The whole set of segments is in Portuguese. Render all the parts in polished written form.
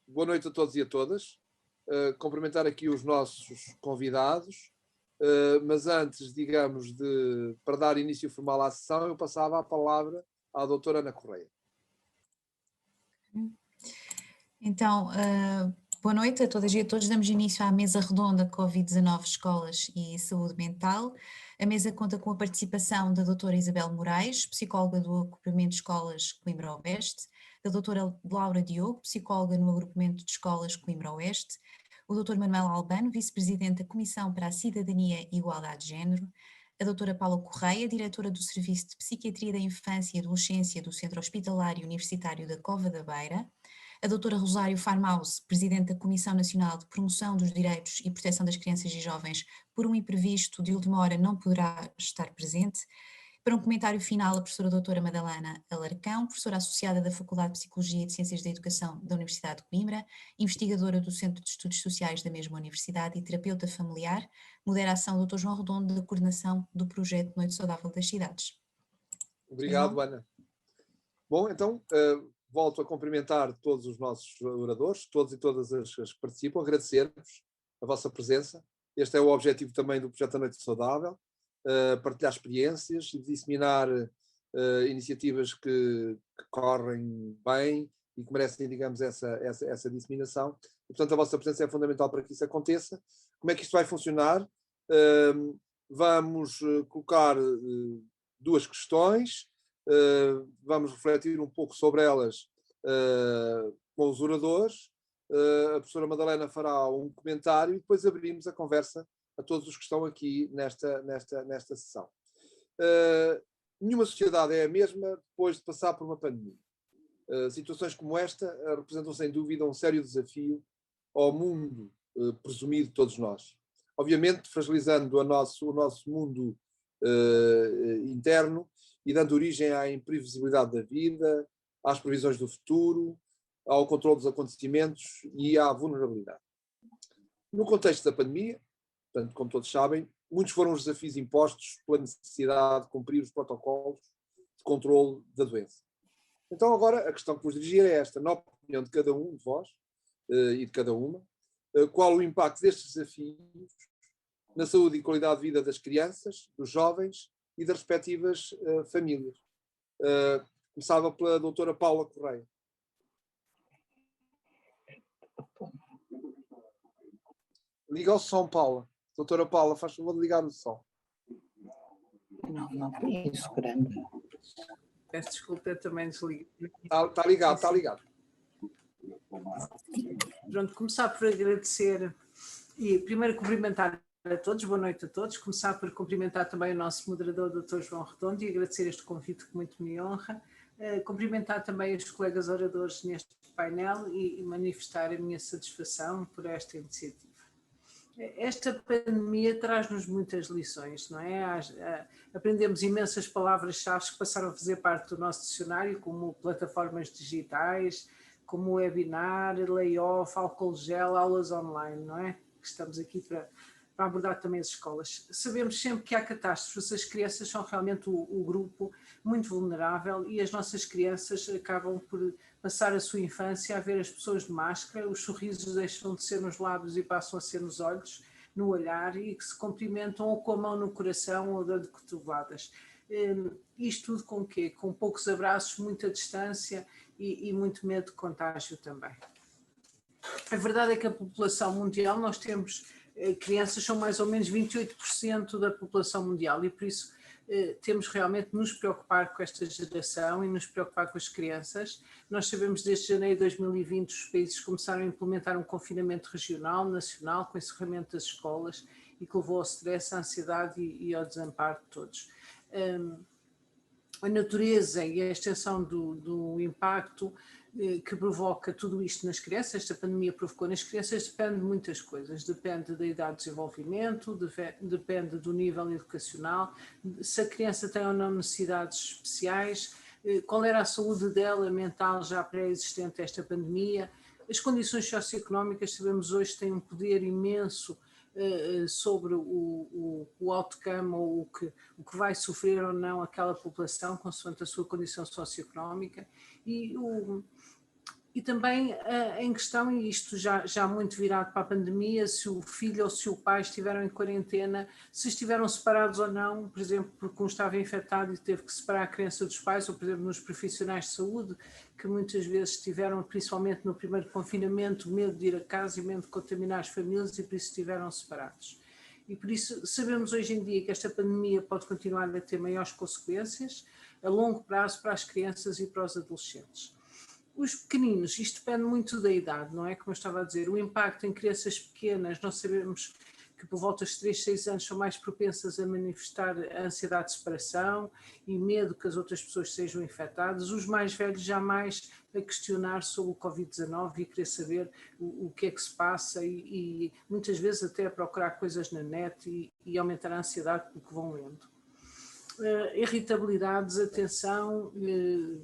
boa noite a todos e a todas. Cumprimentar aqui os nossos convidados, mas antes, digamos, para dar início formal à sessão, eu passava a palavra à doutora Ana Correia. Então, boa noite a todas e a todos. Damos início à mesa redonda Covid-19 Escolas e Saúde Mental. A mesa conta com a participação da doutora Isabel Moraes, psicóloga do Agrupamento de Escolas Coimbra Oeste, da doutora Laura Diogo, psicóloga no Agrupamento de Escolas Coimbra Oeste, o doutor Manuel Albano, vice-presidente da Comissão para a Cidadania e Igualdade de Género, a doutora Paula Correia, diretora do Serviço de Psiquiatria da Infância e Adolescência do Centro Hospitalar e Universitário da Cova da Beira, a doutora Rosário Farmaus, presidente da Comissão Nacional de Promoção dos Direitos e Proteção das Crianças e Jovens, por um imprevisto de última hora não poderá estar presente. Para um comentário final, a professora doutora Madalena Alarcão, professora associada da Faculdade de Psicologia e de Ciências da Educação da Universidade de Coimbra, investigadora do Centro de Estudos Sociais da mesma universidade e terapeuta familiar, moderação Dr. João Redondo, da coordenação do projeto Noite Saudável das Cidades. Obrigado, Ana. Bom, então, volto a cumprimentar todos os nossos oradores, todos e todas as que participam, agradecer-vos a vossa presença. Este é o objetivo também do projeto Noite Saudável, partilhar experiências e disseminar iniciativas que correm bem e que merecem, digamos, essa disseminação. E, portanto, a vossa presença é fundamental para que isso aconteça. Como é que isto vai funcionar? Vamos colocar duas questões, vamos refletir um pouco sobre elas com os oradores. A professora Madalena fará um comentário e depois abrimos a conversa a todos os que estão aqui nesta sessão. Nenhuma sociedade é a mesma depois de passar por uma pandemia. Situações como esta representam sem dúvida um sério desafio ao mundo presumido de todos nós. Obviamente fragilizando o nosso mundo interno e dando origem à imprevisibilidade da vida, às previsões do futuro, ao controle dos acontecimentos e à vulnerabilidade. No contexto da pandemia, portanto, como todos sabem, muitos foram os desafios impostos pela necessidade de cumprir os protocolos de controle da doença. Então agora a questão que vos dirigir é esta, na opinião de cada um de vós e de cada uma, qual o impacto destes desafios na saúde e qualidade de vida das crianças, dos jovens e das respectivas famílias. Começava pela doutora Paula Correia. Liga ao som, Paula. Doutora Paula, faz favor de ligar o som. Não tem isso grande. Peço desculpa, eu também desliguei. Está ligado, está ligado. Pronto, começar por agradecer e primeiro cumprimentar a todos, boa noite a todos, começar por cumprimentar também o nosso moderador, Dr. João Redondo, e agradecer este convite que muito me honra, cumprimentar também os colegas oradores neste painel e manifestar a minha satisfação por esta iniciativa. Esta pandemia traz-nos muitas lições, não é? Aprendemos imensas palavras-chave que passaram a fazer parte do nosso dicionário, como plataformas digitais, como webinar, layoff, álcool gel, aulas online, não é? Que estamos aqui para abordar também as escolas. Sabemos sempre que há catástrofes, as crianças são realmente o grupo muito vulnerável e as nossas crianças acabam por passar a sua infância a ver as pessoas de máscara, os sorrisos deixam de ser nos lábios e passam a ser nos olhos, no olhar, e que se cumprimentam ou com a mão no coração ou dando cotoveladas. Isto tudo com o quê? Com poucos abraços, muita distância e muito medo de contágio também. A verdade é que a população mundial, nós temos crianças, são mais ou menos 28% da população mundial e por isso temos realmente de nos preocupar com esta geração e nos preocupar com as crianças. Nós sabemos desde janeiro de 2020 os países começaram a implementar um confinamento regional, nacional, com encerramento das escolas e que levou ao stress, à ansiedade e ao desamparo de todos. A natureza e a extensão do impacto que provoca tudo isto nas crianças, esta pandemia provocou nas crianças, depende de muitas coisas, depende da idade de desenvolvimento, depende do nível educacional, se a criança tem ou não necessidades especiais, qual era a saúde dela mental já pré-existente a esta pandemia, as condições socioeconómicas, sabemos hoje, têm um poder imenso sobre o outcome ou o que vai sofrer ou não aquela população consoante a sua condição socioeconómica e E também em questão, e isto já muito virado para a pandemia, se o filho ou se o pai estiveram em quarentena, se estiveram separados ou não, por exemplo, porque um estava infectado e teve que separar a criança dos pais, ou por exemplo nos profissionais de saúde, que muitas vezes tiveram, principalmente no primeiro confinamento, medo de ir a casa e medo de contaminar as famílias e por isso estiveram separados. E por isso sabemos hoje em dia que esta pandemia pode continuar a ter maiores consequências a longo prazo para as crianças e para os adolescentes. Os pequeninos, isto depende muito da idade, não é? Como eu estava a dizer, o impacto em crianças pequenas, nós sabemos que por volta dos 3, 6 anos são mais propensas a manifestar a ansiedade de separação e medo que as outras pessoas sejam infectadas. Os mais velhos já mais a questionar sobre o Covid-19 e querer saber o que é que se passa e muitas vezes até a procurar coisas na net e aumentar a ansiedade pelo que vão lendo. Irritabilidade, desatenção,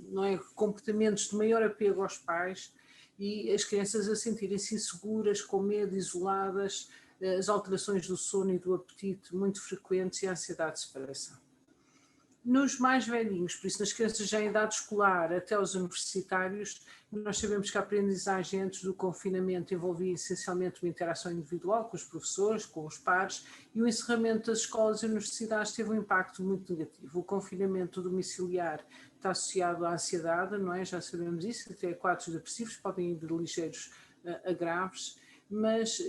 não é? Comportamentos de maior apego aos pais e as crianças a sentirem-se inseguras, com medo, isoladas, as alterações do sono e do apetite muito frequentes e a ansiedade de separação. Nos mais velhinhos, por isso nas crianças já em idade escolar até os universitários, nós sabemos que a aprendizagem antes do confinamento envolvia essencialmente uma interação individual com os professores, com os pares, e o encerramento das escolas e universidades teve um impacto muito negativo. O confinamento domiciliar está associado à ansiedade, não é? Já sabemos isso, até quadros depressivos podem ir de ligeiros a graves, mas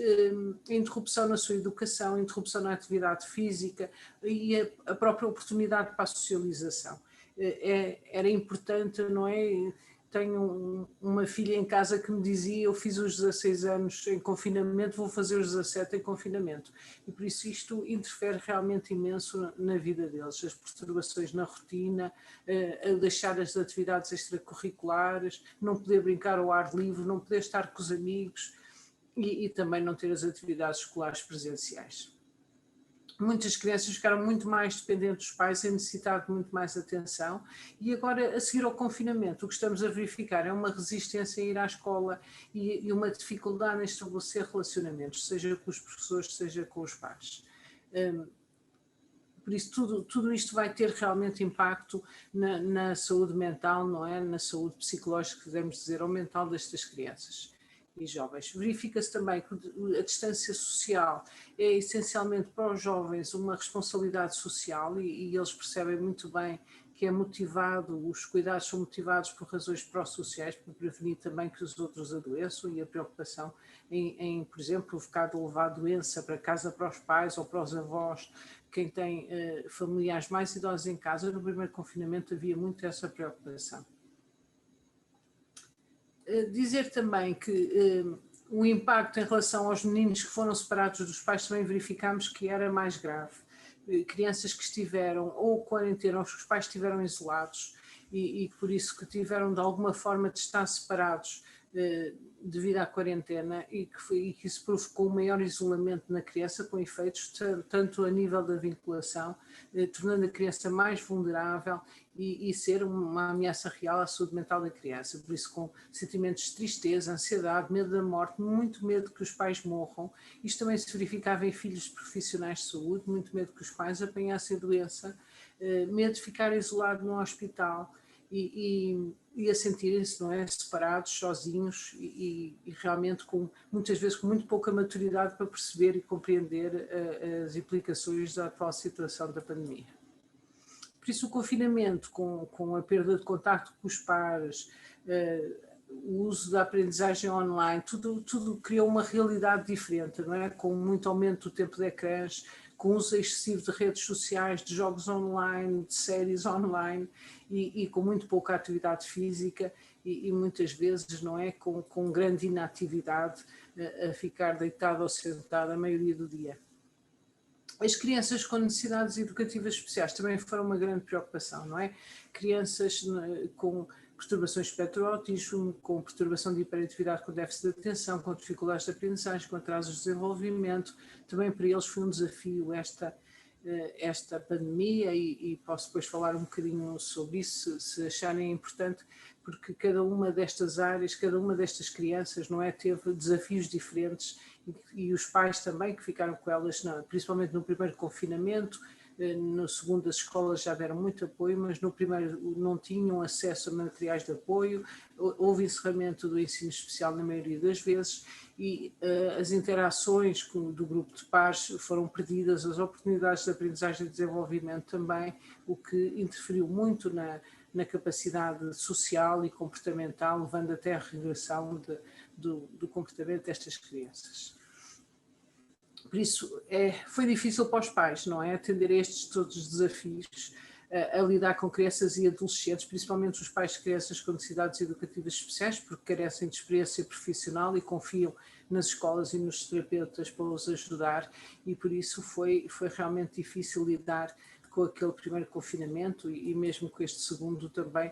a interrupção na sua educação, a interrupção na atividade física e a própria oportunidade para a socialização. Era importante, não é? Tenho uma filha em casa que me dizia: eu fiz os 16 anos em confinamento, vou fazer os 17 em confinamento. E por isso isto interfere realmente imenso na vida deles. As perturbações na rotina, a deixar as atividades extracurriculares, não poder brincar ao ar livre, não poder estar com os amigos e também não ter as atividades escolares presenciais. Muitas crianças ficaram muito mais dependentes dos pais, têm necessitado de muito mais atenção e agora, a seguir ao confinamento, o que estamos a verificar é uma resistência a ir à escola e uma dificuldade em estabelecer relacionamentos, seja com os professores, seja com os pais. Por isso, tudo isto vai ter realmente impacto na saúde mental, não é? Na saúde psicológica, devemos dizer, ou mental destas crianças e jovens. Verifica-se também que a distância social é essencialmente para os jovens uma responsabilidade social e eles percebem muito bem que é motivado, os cuidados são motivados por razões pró-sociais, para prevenir também que os outros adoeçam e a preocupação em por exemplo, ficar de levar a doença para casa para os pais ou para os avós, quem tem familiares mais idosos em casa. No primeiro confinamento havia muito essa preocupação. Dizer também que o impacto em relação aos meninos que foram separados dos pais também verificámos que era mais grave. Crianças que estiveram ou quarentena, ou que os pais estiveram isolados e por isso que tiveram de alguma forma de estar separados devido à quarentena e que isso provocou um maior isolamento na criança, com efeitos tanto a nível da vinculação, tornando a criança mais vulnerável e ser uma ameaça real à saúde mental da criança. Por isso, com sentimentos de tristeza, ansiedade, medo da morte, muito medo que os pais morram. Isto também se verificava em filhos de profissionais de saúde, muito medo que os pais apanhassem a doença, medo de ficar isolado no hospital e a sentirem-se, não é, separados, sozinhos e realmente muitas vezes com muito pouca maturidade para perceber e compreender as implicações da atual situação da pandemia. Por isso o confinamento, com a perda de contacto com os pares, o uso da aprendizagem online, tudo criou uma realidade diferente, não é? Com muito aumento do tempo de ecrãs, com uso excessivo de redes sociais, de jogos online, de séries online e com muito pouca atividade física e muitas vezes, não é, com grande inatividade, a ficar deitado ou sentado a maioria do dia. As crianças com necessidades educativas especiais também foram uma grande preocupação, não é? Crianças com perturbações de espectro autismo, com perturbação de hiperatividade, com déficit de atenção, com dificuldades de aprendizagem, com atrasos de desenvolvimento, também para eles foi um desafio esta pandemia e posso depois falar um bocadinho sobre isso, se acharem importante, porque cada uma destas áreas, cada uma destas crianças, não é, teve desafios diferentes e os pais também que ficaram com elas, principalmente no primeiro confinamento, No segundo as escolas já deram muito apoio, mas no primeiro não tinham acesso a materiais de apoio, houve encerramento do ensino especial na maioria das vezes e as interações do grupo de pares foram perdidas, as oportunidades de aprendizagem e desenvolvimento também, o que interferiu muito na capacidade social e comportamental, levando até a regressão do comportamento destas crianças. Por isso, foi difícil para os pais, não é? Atender a estes todos os desafios, a lidar com crianças e adolescentes, principalmente os pais de crianças com necessidades educativas especiais, porque carecem de experiência profissional e confiam nas escolas e nos terapeutas para os ajudar, e por isso foi realmente difícil lidar com aquele primeiro confinamento e mesmo com este segundo também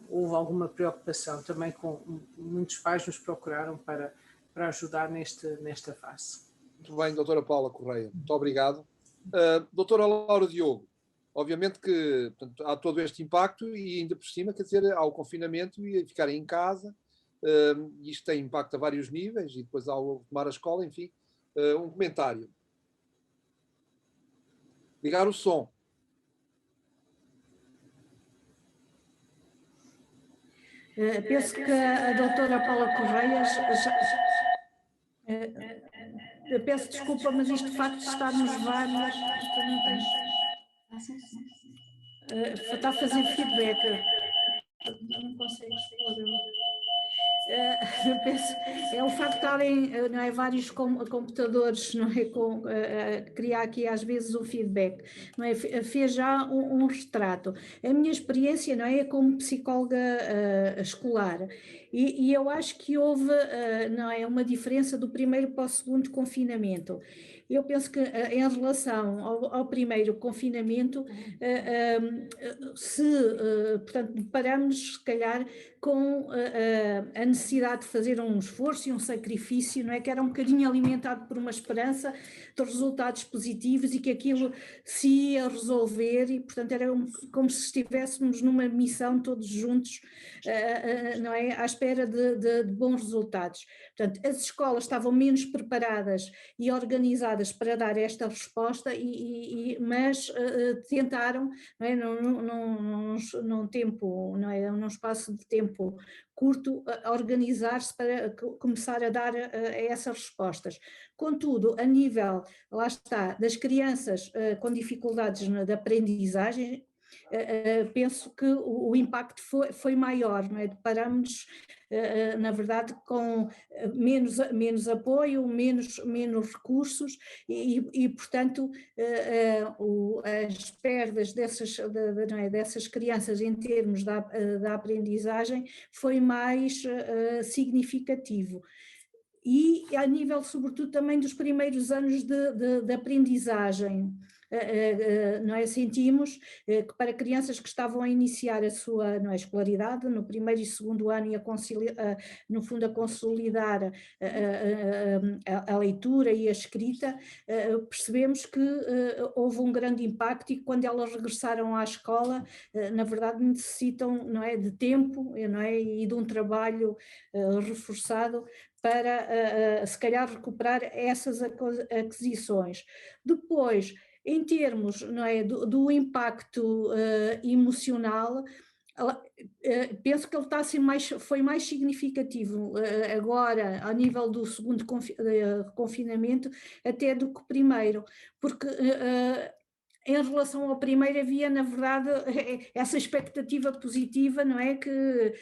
houve alguma preocupação. Também com muitos pais nos procuraram para ajudar nesta fase. Muito bem, doutora Paula Correia, muito obrigado. Doutora Laura Diogo, obviamente que portanto, há todo este impacto e ainda por cima, quer dizer, há o confinamento e ficarem em casa, isto tem impacto a vários níveis e depois ao tomar a escola, enfim, um comentário. Ligar o som. Penso que a doutora Paula Correia peço desculpa, mas isto de facto está nos vários. Está a fazer feedback. Não consigo expor. É o facto de estarem, não é, vários computadores, não é, criar aqui às vezes um feedback, não é, fez já um retrato. A minha experiência, não é, como psicóloga escolar, e eu acho que houve, não é, uma diferença do primeiro para o segundo confinamento. Eu penso que em relação ao primeiro confinamento, portanto, deparamos se calhar com a necessidade de fazer um esforço e um sacrifício, não é? Que era um bocadinho alimentado por uma esperança de resultados positivos e que aquilo se ia resolver e, portanto, era como se estivéssemos numa missão todos juntos, não é? À espera de bons resultados. Portanto, as escolas estavam menos preparadas e organizadas para dar esta resposta, mas tentaram, não é? Num tempo, não é? Num espaço de tempo curto, a organizar-se para começar a dar essas respostas. Contudo, a nível, lá está, das crianças com dificuldades de aprendizagem, penso que o impacto foi maior, não é? Deparamos-nos, na verdade, com menos apoio, menos recursos e portanto, as perdas dessas crianças em termos da aprendizagem foi mais significativo. E a nível, sobretudo, também dos primeiros anos de aprendizagem, não é? Sentimos que para crianças que estavam a iniciar a sua, não é, escolaridade, no primeiro e segundo ano e no fundo a consolidar a leitura e a escrita, percebemos que houve um grande impacto e que quando elas regressaram à escola, na verdade necessitam, não é, de tempo, não é, e de um trabalho reforçado para, se calhar, recuperar essas aquisições. Depois, em termos, não é, do impacto emocional, penso que ele está a ser foi mais significativo agora, ao nível do segundo confinamento, até do que o primeiro, porque em relação ao primeiro havia, na verdade, essa expectativa positiva, não é, que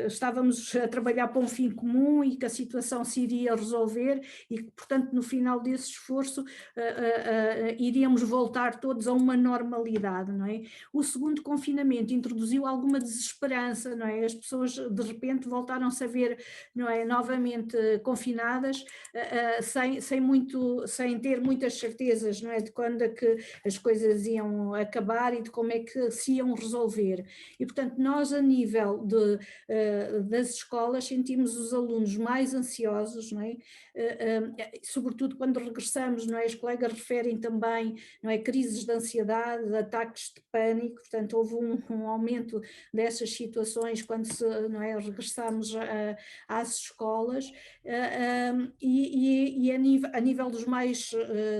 estávamos a trabalhar para um fim comum e que a situação se iria resolver e que, portanto, no final desse esforço iríamos voltar todos a uma normalidade, não é? O segundo confinamento introduziu alguma desesperança, não é? As pessoas de repente voltaram-se a ver, não é, novamente confinadas, sem ter muitas certezas, não é, de quando é que as coisas coisas iam acabar e de como é que se iam resolver. E, portanto, nós a nível das escolas sentimos os alunos mais ansiosos, não é? Sobretudo quando regressamos, não é? Os colegas referem também, não é? Crises de ansiedade, ataques de pânico, portanto houve um aumento dessas situações quando não é? Regressamos às escolas, e a nível dos mais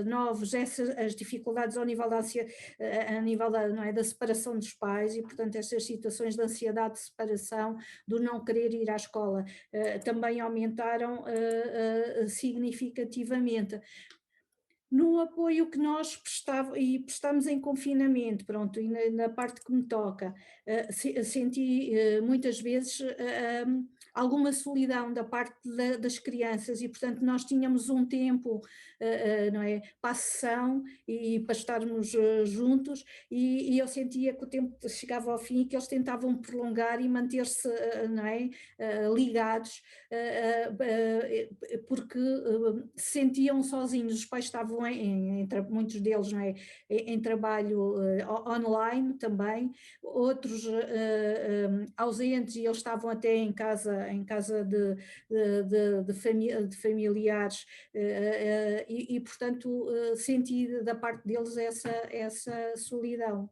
novos, as dificuldades ao nível a nível não é? Da separação dos pais e, portanto, essas situações de ansiedade de separação, do não querer ir à escola, também aumentaram significativamente. No apoio que nós prestamos em confinamento, pronto, e na parte que me toca, senti muitas vezes alguma solidão da parte das crianças e, portanto, nós tínhamos um tempo, não é, para a sessão e para estarmos juntos e eu sentia que o tempo chegava ao fim e que eles tentavam prolongar e manter-se, não é, ligados, porque se sentiam sozinhos, os pais estavam muitos deles, não é, em trabalho online também, outros ausentes e eles estavam até em casa de familiares e portanto senti da parte deles essa solidão.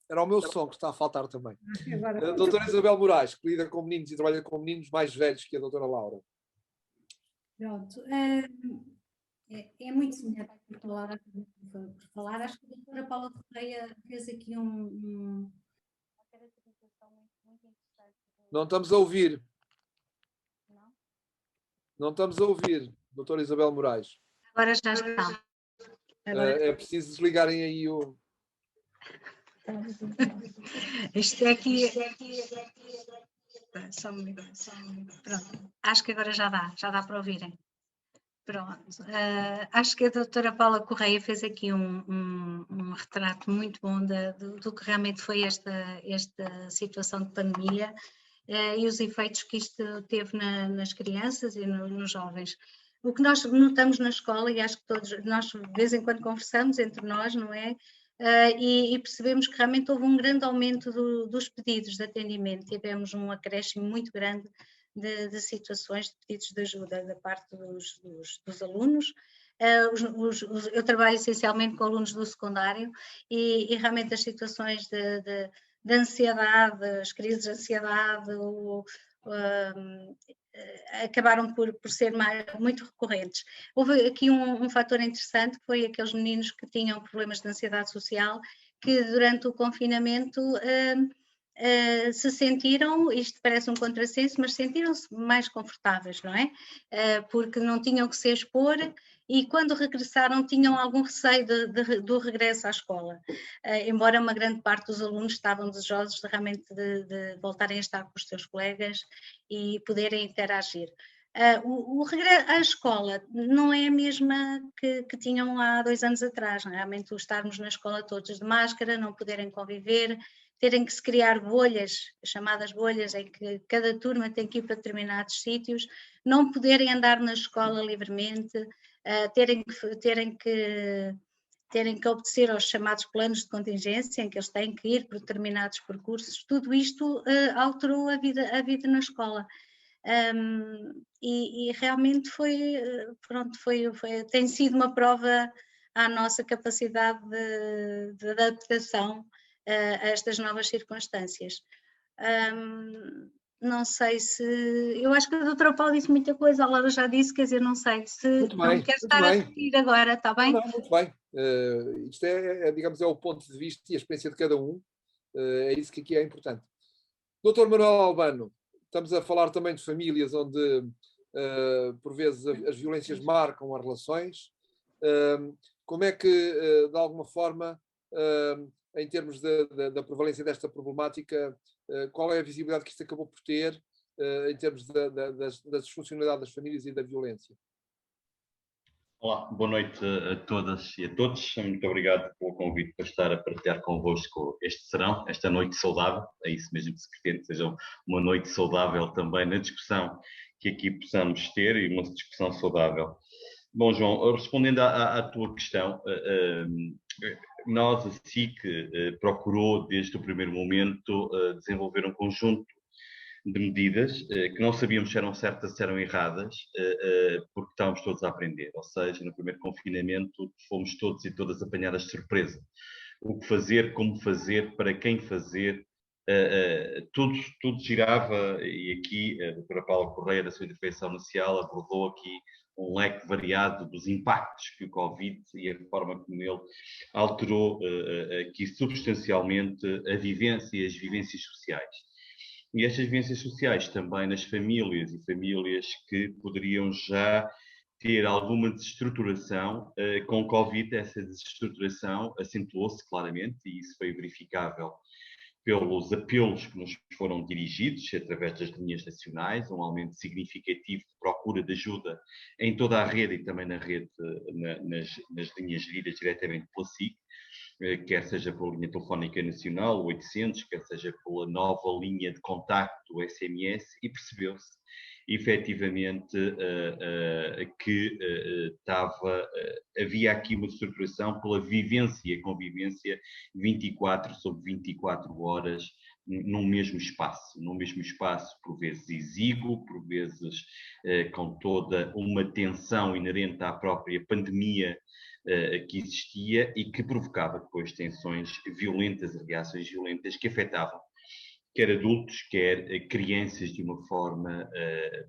Era o meu som que está a faltar também. Agora, A doutora Isabel Moraes, que lida com meninos e trabalha com meninos mais velhos que a doutora Laura. Pronto. É muito semelhante ao que a Laura por falar. Acho que a doutora Paula Correia fez aqui uma caracterização muito interessante. Não estamos a ouvir. Não estamos a ouvir, doutora Isabel Moraes. Agora já está. É preciso desligarem aí o... Isto é aqui... Só um minuto. Pronto. Acho que agora já dá para ouvirem. Pronto. Acho que a doutora Paula Correia fez aqui um retrato muito bom do que realmente foi esta situação de pandemia e os efeitos que isto teve nas crianças e nos jovens. O que nós notamos na escola, e acho que todos nós de vez em quando conversamos entre nós, não é? E percebemos que realmente houve um grande aumento dos pedidos de atendimento, tivemos um acréscimo muito grande de situações de pedidos de ajuda da parte dos alunos. Eu trabalho essencialmente com alunos do secundário e realmente as situações de ansiedade, as crises de ansiedade acabaram por ser muito recorrentes. Houve aqui um fator interessante, que foi aqueles meninos que tinham problemas de ansiedade social, que durante o confinamento se sentiram, isto parece um contrassenso, mas sentiram-se mais confortáveis, não é? Porque não tinham que se expor e quando regressaram tinham algum receio do regresso à escola, embora uma grande parte dos alunos estavam desejosos realmente de voltarem a estar com os seus colegas e poderem interagir. O regresso à escola não é a mesma que tinham há 2 anos atrás, realmente o estarmos na escola todos de máscara, não poderem conviver, terem que se criar bolhas, chamadas bolhas, em que cada turma tem que ir para determinados sítios, não poderem andar na escola livremente, terem que obedecer aos chamados planos de contingência, em que eles têm que ir por determinados percursos, tudo isto alterou a vida na escola. E realmente tem sido uma prova à nossa capacidade de adaptação a estas novas circunstâncias. Não sei se... Eu acho que a doutora Paula disse muita coisa, a Laura já disse, quer dizer, não sei se... Muito bem, não quero estar a repetir agora, está bem? Não, muito bem. Isto digamos, é o ponto de vista e a experiência de cada um. É isso que aqui é importante. Doutor Manuel Albano, estamos a falar também de famílias onde, por vezes, as violências marcam as relações. Como é que, de alguma forma, em termos da prevalência desta problemática, qual é a visibilidade que isto acabou por ter em termos da disfuncionalidade das famílias e da violência? Olá, boa noite a todas e a todos. Muito obrigado pelo convite para estar a partilhar convosco este serão, esta noite saudável. É isso mesmo que se pretende, seja uma noite saudável também na discussão que aqui possamos ter e uma discussão saudável. Bom, João, respondendo à tua questão, nós, a SIC, procurou, desde o primeiro momento, desenvolver um conjunto de medidas que não sabíamos se eram certas ou se eram erradas, porque estávamos todos a aprender. Ou seja, no primeiro confinamento fomos todos e todas apanhadas de surpresa. O que fazer, como fazer, para quem fazer, tudo girava, e aqui a doutora Paula Correia, da sua intervenção inicial, abordou aqui um leque variado dos impactos que o Covid e a forma como ele alterou aqui substancialmente a vivência e as vivências sociais. E estas vivências sociais também nas famílias, e famílias que poderiam já ter alguma desestruturação, com o Covid essa desestruturação acentuou-se claramente, e isso foi verificável pelos apelos que nos foram dirigidos através das linhas nacionais, um aumento significativo de procura de ajuda em toda a rede e também na rede, nas linhas geridas diretamente pela SIC, quer seja pela linha telefónica nacional, o 800, quer seja pela nova linha de contacto, o SMS, e percebeu-se efetivamente que havia aqui uma estruturação pela vivência e convivência 24 sobre 24 horas num mesmo espaço, por vezes exíguo, por vezes com toda uma tensão inerente à própria pandemia que existia e que provocava depois tensões violentas, reações violentas que afetavam quer adultos, quer crianças, de uma forma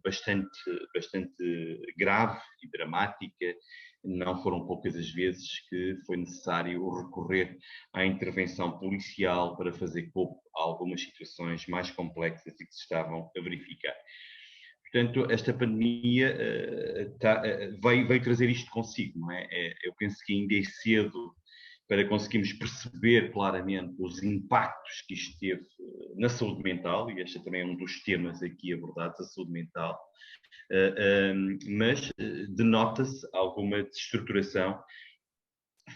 bastante grave e dramática. Não foram poucas as vezes que foi necessário recorrer à intervenção policial para fazer corpo a algumas situações mais complexas e que se estavam a verificar. Portanto, esta pandemia veio trazer isto consigo, não é? Eu penso que ainda é cedo para conseguirmos perceber claramente os impactos que isto teve na saúde mental, e este também é um dos temas aqui abordados, a saúde mental, mas denota-se alguma desestruturação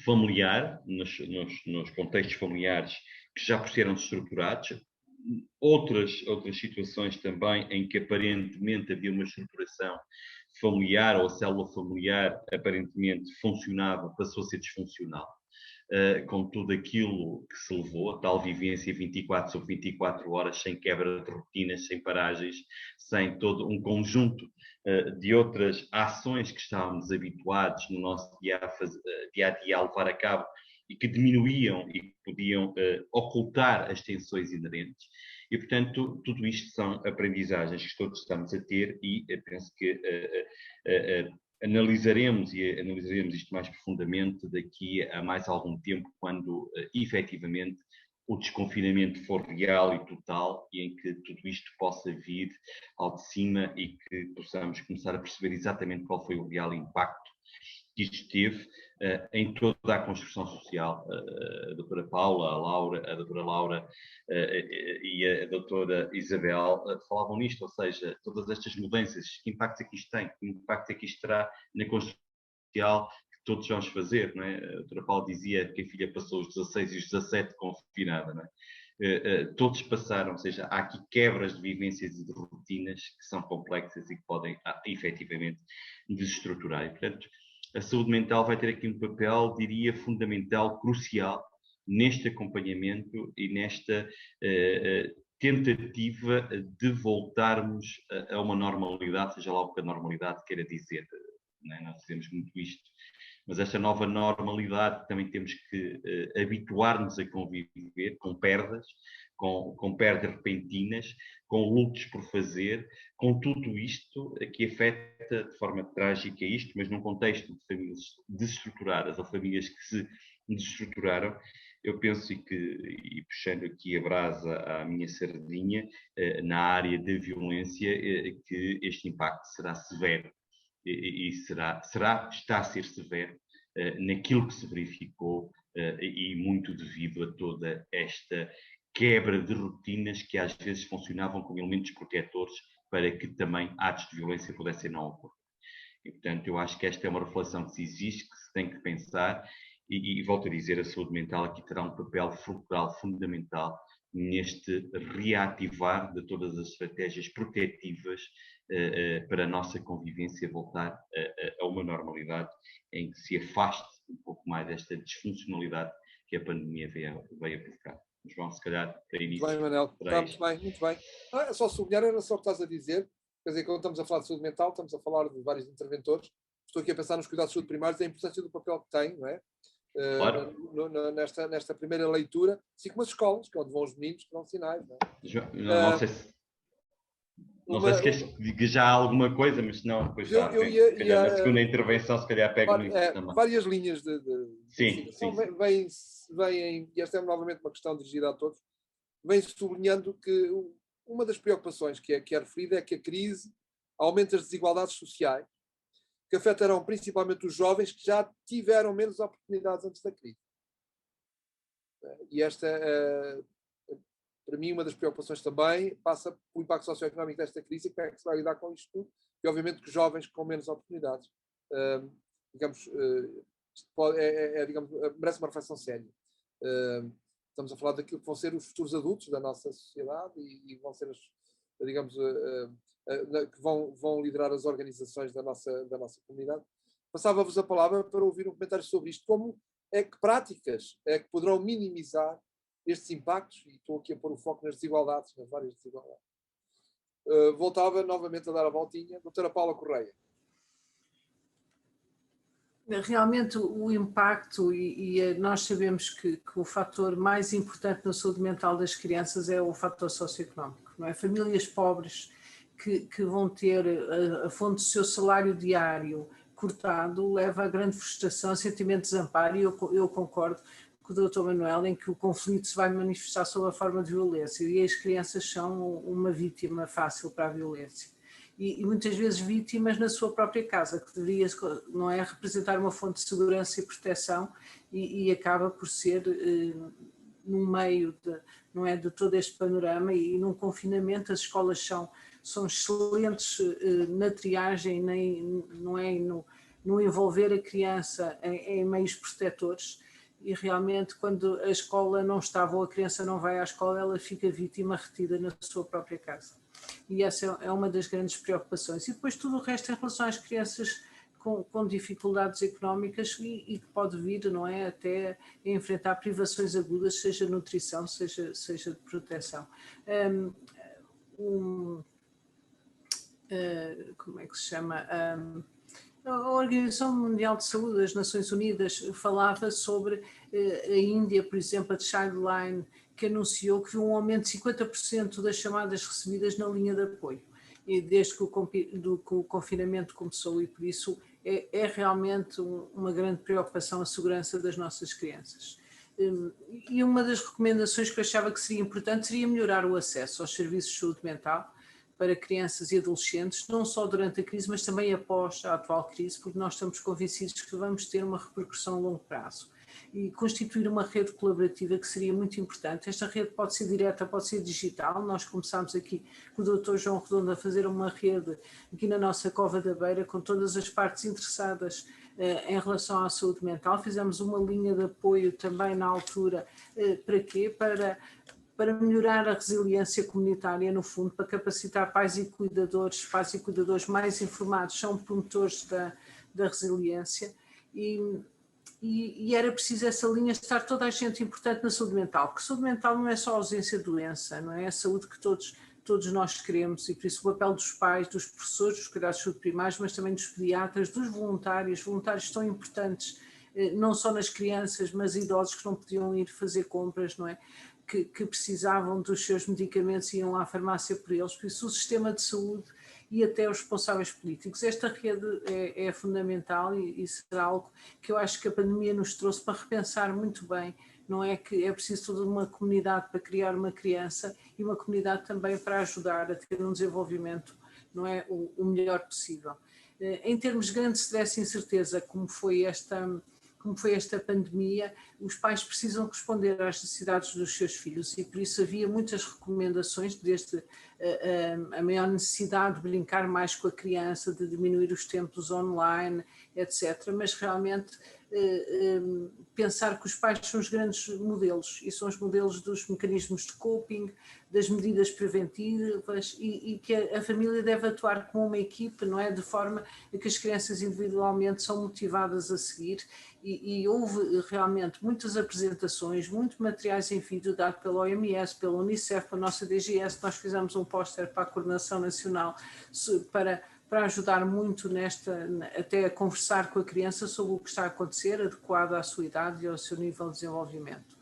familiar, nos contextos familiares que já por serem desestruturados, outras situações também em que aparentemente havia uma estruturação familiar ou a célula familiar aparentemente funcionava, passou a ser disfuncional. Com tudo aquilo que se levou, a tal vivência 24 sobre 24 horas, sem quebra de rotinas, sem paragens, sem todo um conjunto de outras ações que estávamos habituados no nosso dia a dia a levar a cabo e que diminuíam e que podiam ocultar as tensões inerentes. E, portanto, tudo isto são aprendizagens que todos estamos a ter, e penso que analisaremos isto mais profundamente daqui a mais algum tempo, quando efetivamente o desconfinamento for real e total, e em que tudo isto possa vir ao de cima e que possamos começar a perceber exatamente qual foi o real impacto que isto teve em toda a construção social. A doutora Paula, a doutora Laura e a doutora Isabel falavam nisto, ou seja, todas estas mudanças, que impacto é que isto tem, que impacto é que isto terá na construção social que todos vamos fazer, não é? A doutora Paula dizia que a filha passou os 16 e os 17 confinada, não é? Todos passaram, ou seja, há aqui quebras de vivências e de rotinas que são complexas e que podem efetivamente desestruturar. E, portanto, a saúde mental vai ter aqui um papel, diria, fundamental, crucial, neste acompanhamento e nesta tentativa de voltarmos a uma normalidade, seja lá o que a normalidade queira dizer. Não é? Nós dizemos muito isto, mas esta nova normalidade também temos que habituar-nos a conviver com perdas, com perdas repentinas, com lutos por fazer, com tudo isto que afeta de forma trágica isto, mas num contexto de famílias desestruturadas ou famílias que se desestruturaram. Eu penso e puxando aqui a brasa à minha sardinha, na área da violência, que este impacto será severo e está a ser severo naquilo que se verificou e muito devido a toda esta quebra de rotinas que às vezes funcionavam como elementos protetores para que também atos de violência pudessem não ocorrer. E, portanto, eu acho que esta é uma reflexão que se exige, que se tem que pensar E volto a dizer, a saúde mental aqui terá um papel fulcral, fundamental, neste reativar de todas as estratégias protetivas para a nossa convivência voltar a uma normalidade em que se afaste um pouco mais desta disfuncionalidade que a pandemia veio a provocar. João, se calhar, para início... Muito bem, Manel. Está muito bem, muito bem. É só sublinhar, era só o que estás a dizer. Quer dizer, quando estamos a falar de saúde mental, estamos a falar de vários interventores. Estou aqui a pensar nos cuidados de saúde primários, da importância do papel que tem, não é? Claro. Nesta primeira leitura, assim como as escolas, que é onde vão os meninos que dão sinais. Não é? João, não sei se... Não sei se queres que já há alguma coisa, mas não, depois já na segunda intervenção, se calhar pego nisso também. Várias linhas de sim. vêm, e esta é novamente uma questão dirigida a todos, vem sublinhando que uma das preocupações que é referida é que a crise aumenta as desigualdades sociais, que afetarão principalmente os jovens que já tiveram menos oportunidades antes da crise. E esta para mim, uma das preocupações também passa pelo impacto socioeconómico desta crise e como é que se vai lidar com isto tudo. E, obviamente, que os jovens com menos oportunidades, digamos, merece uma reflexão séria. Estamos a falar daquilo que vão ser os futuros adultos da nossa sociedade e vão ser, digamos, que vão liderar as organizações da nossa comunidade. Passava-vos a palavra para ouvir um comentário sobre isto. Como é que práticas é que poderão minimizar estes impactos, e estou aqui a pôr o foco nas desigualdades, nas várias desigualdades. Voltava novamente a dar a voltinha. Doutora Paula Correia. Realmente o impacto, e nós sabemos que o fator mais importante na saúde mental das crianças é o fator socioeconómico, não é? Famílias pobres que vão ter a fonte do seu salário diário cortado leva a grande frustração, sentimento de desamparo, e eu concordo com o Dr. Manuel, em que o conflito se vai manifestar sob a forma de violência, e as crianças são uma vítima fácil para a violência. E muitas vezes vítimas na sua própria casa, que deveria, não é, representar uma fonte de segurança e proteção, e acaba por ser no meio de todo este panorama, e num confinamento as escolas são excelentes na triagem, no envolver a criança em meios protetores. E realmente, quando a escola não estava ou a criança não vai à escola, ela fica vítima retida na sua própria casa. E essa é uma das grandes preocupações. E depois tudo o resto em relação às crianças com dificuldades económicas e que pode vir, não é, até a enfrentar privações agudas, seja de nutrição, seja de proteção. Como é que se chama? A Organização Mundial de Saúde das Nações Unidas falava sobre a Índia, por exemplo, a Childline, que anunciou que viu um aumento de 50% das chamadas recebidas na linha de apoio, e desde que o confinamento começou, e por isso é realmente uma grande preocupação a segurança das nossas crianças. E uma das recomendações que eu achava que seria importante seria melhorar o acesso aos serviços de saúde mental para crianças e adolescentes, não só durante a crise, mas também após a atual crise, porque nós estamos convencidos que vamos ter uma repercussão a longo prazo. E constituir uma rede colaborativa que seria muito importante. Esta rede pode ser direta, pode ser digital. Nós começámos aqui com o Dr. João Redondo a fazer uma rede aqui na nossa Cova da Beira, com todas as partes interessadas em relação à saúde mental. Fizemos uma linha de apoio também na altura. Para quê? Para melhorar a resiliência comunitária, no fundo, para capacitar pais e cuidadores mais informados, são promotores da resiliência, e era preciso essa linha estar toda a gente importante na saúde mental, porque saúde mental não é só ausência de doença, não é a saúde que todos nós queremos, e por isso o papel dos pais, dos professores, dos cuidados de saúde primários, mas também dos pediatras, dos voluntários tão importantes, não só nas crianças, mas idosos que não podiam ir fazer compras, não é? Que precisavam dos seus medicamentos e iam à farmácia por eles, por isso o sistema de saúde e até os responsáveis políticos. Esta rede é fundamental, e será algo que eu acho que a pandemia nos trouxe para repensar muito bem, não é, que é preciso toda uma comunidade para criar uma criança e uma comunidade também para ajudar a ter um desenvolvimento, não é, o melhor possível. Em termos de grande stress e incerteza, como foi esta pandemia, os pais precisam responder às necessidades dos seus filhos, e por isso havia muitas recomendações, desde a maior necessidade de brincar mais com a criança, de diminuir os tempos online, etc. Mas realmente pensar que os pais são os grandes modelos e são os modelos dos mecanismos de coping, das medidas preventivas e que a família deve atuar como uma equipe, não é? De forma a que as crianças individualmente são motivadas a seguir e houve realmente muitas apresentações, muitos materiais em vídeo dado pela OMS, pela Unicef, pela nossa DGS. Nós fizemos um póster para a Coordenação Nacional para ajudar muito até a conversar com a criança sobre o que está a acontecer, adequado à sua idade e ao seu nível de desenvolvimento.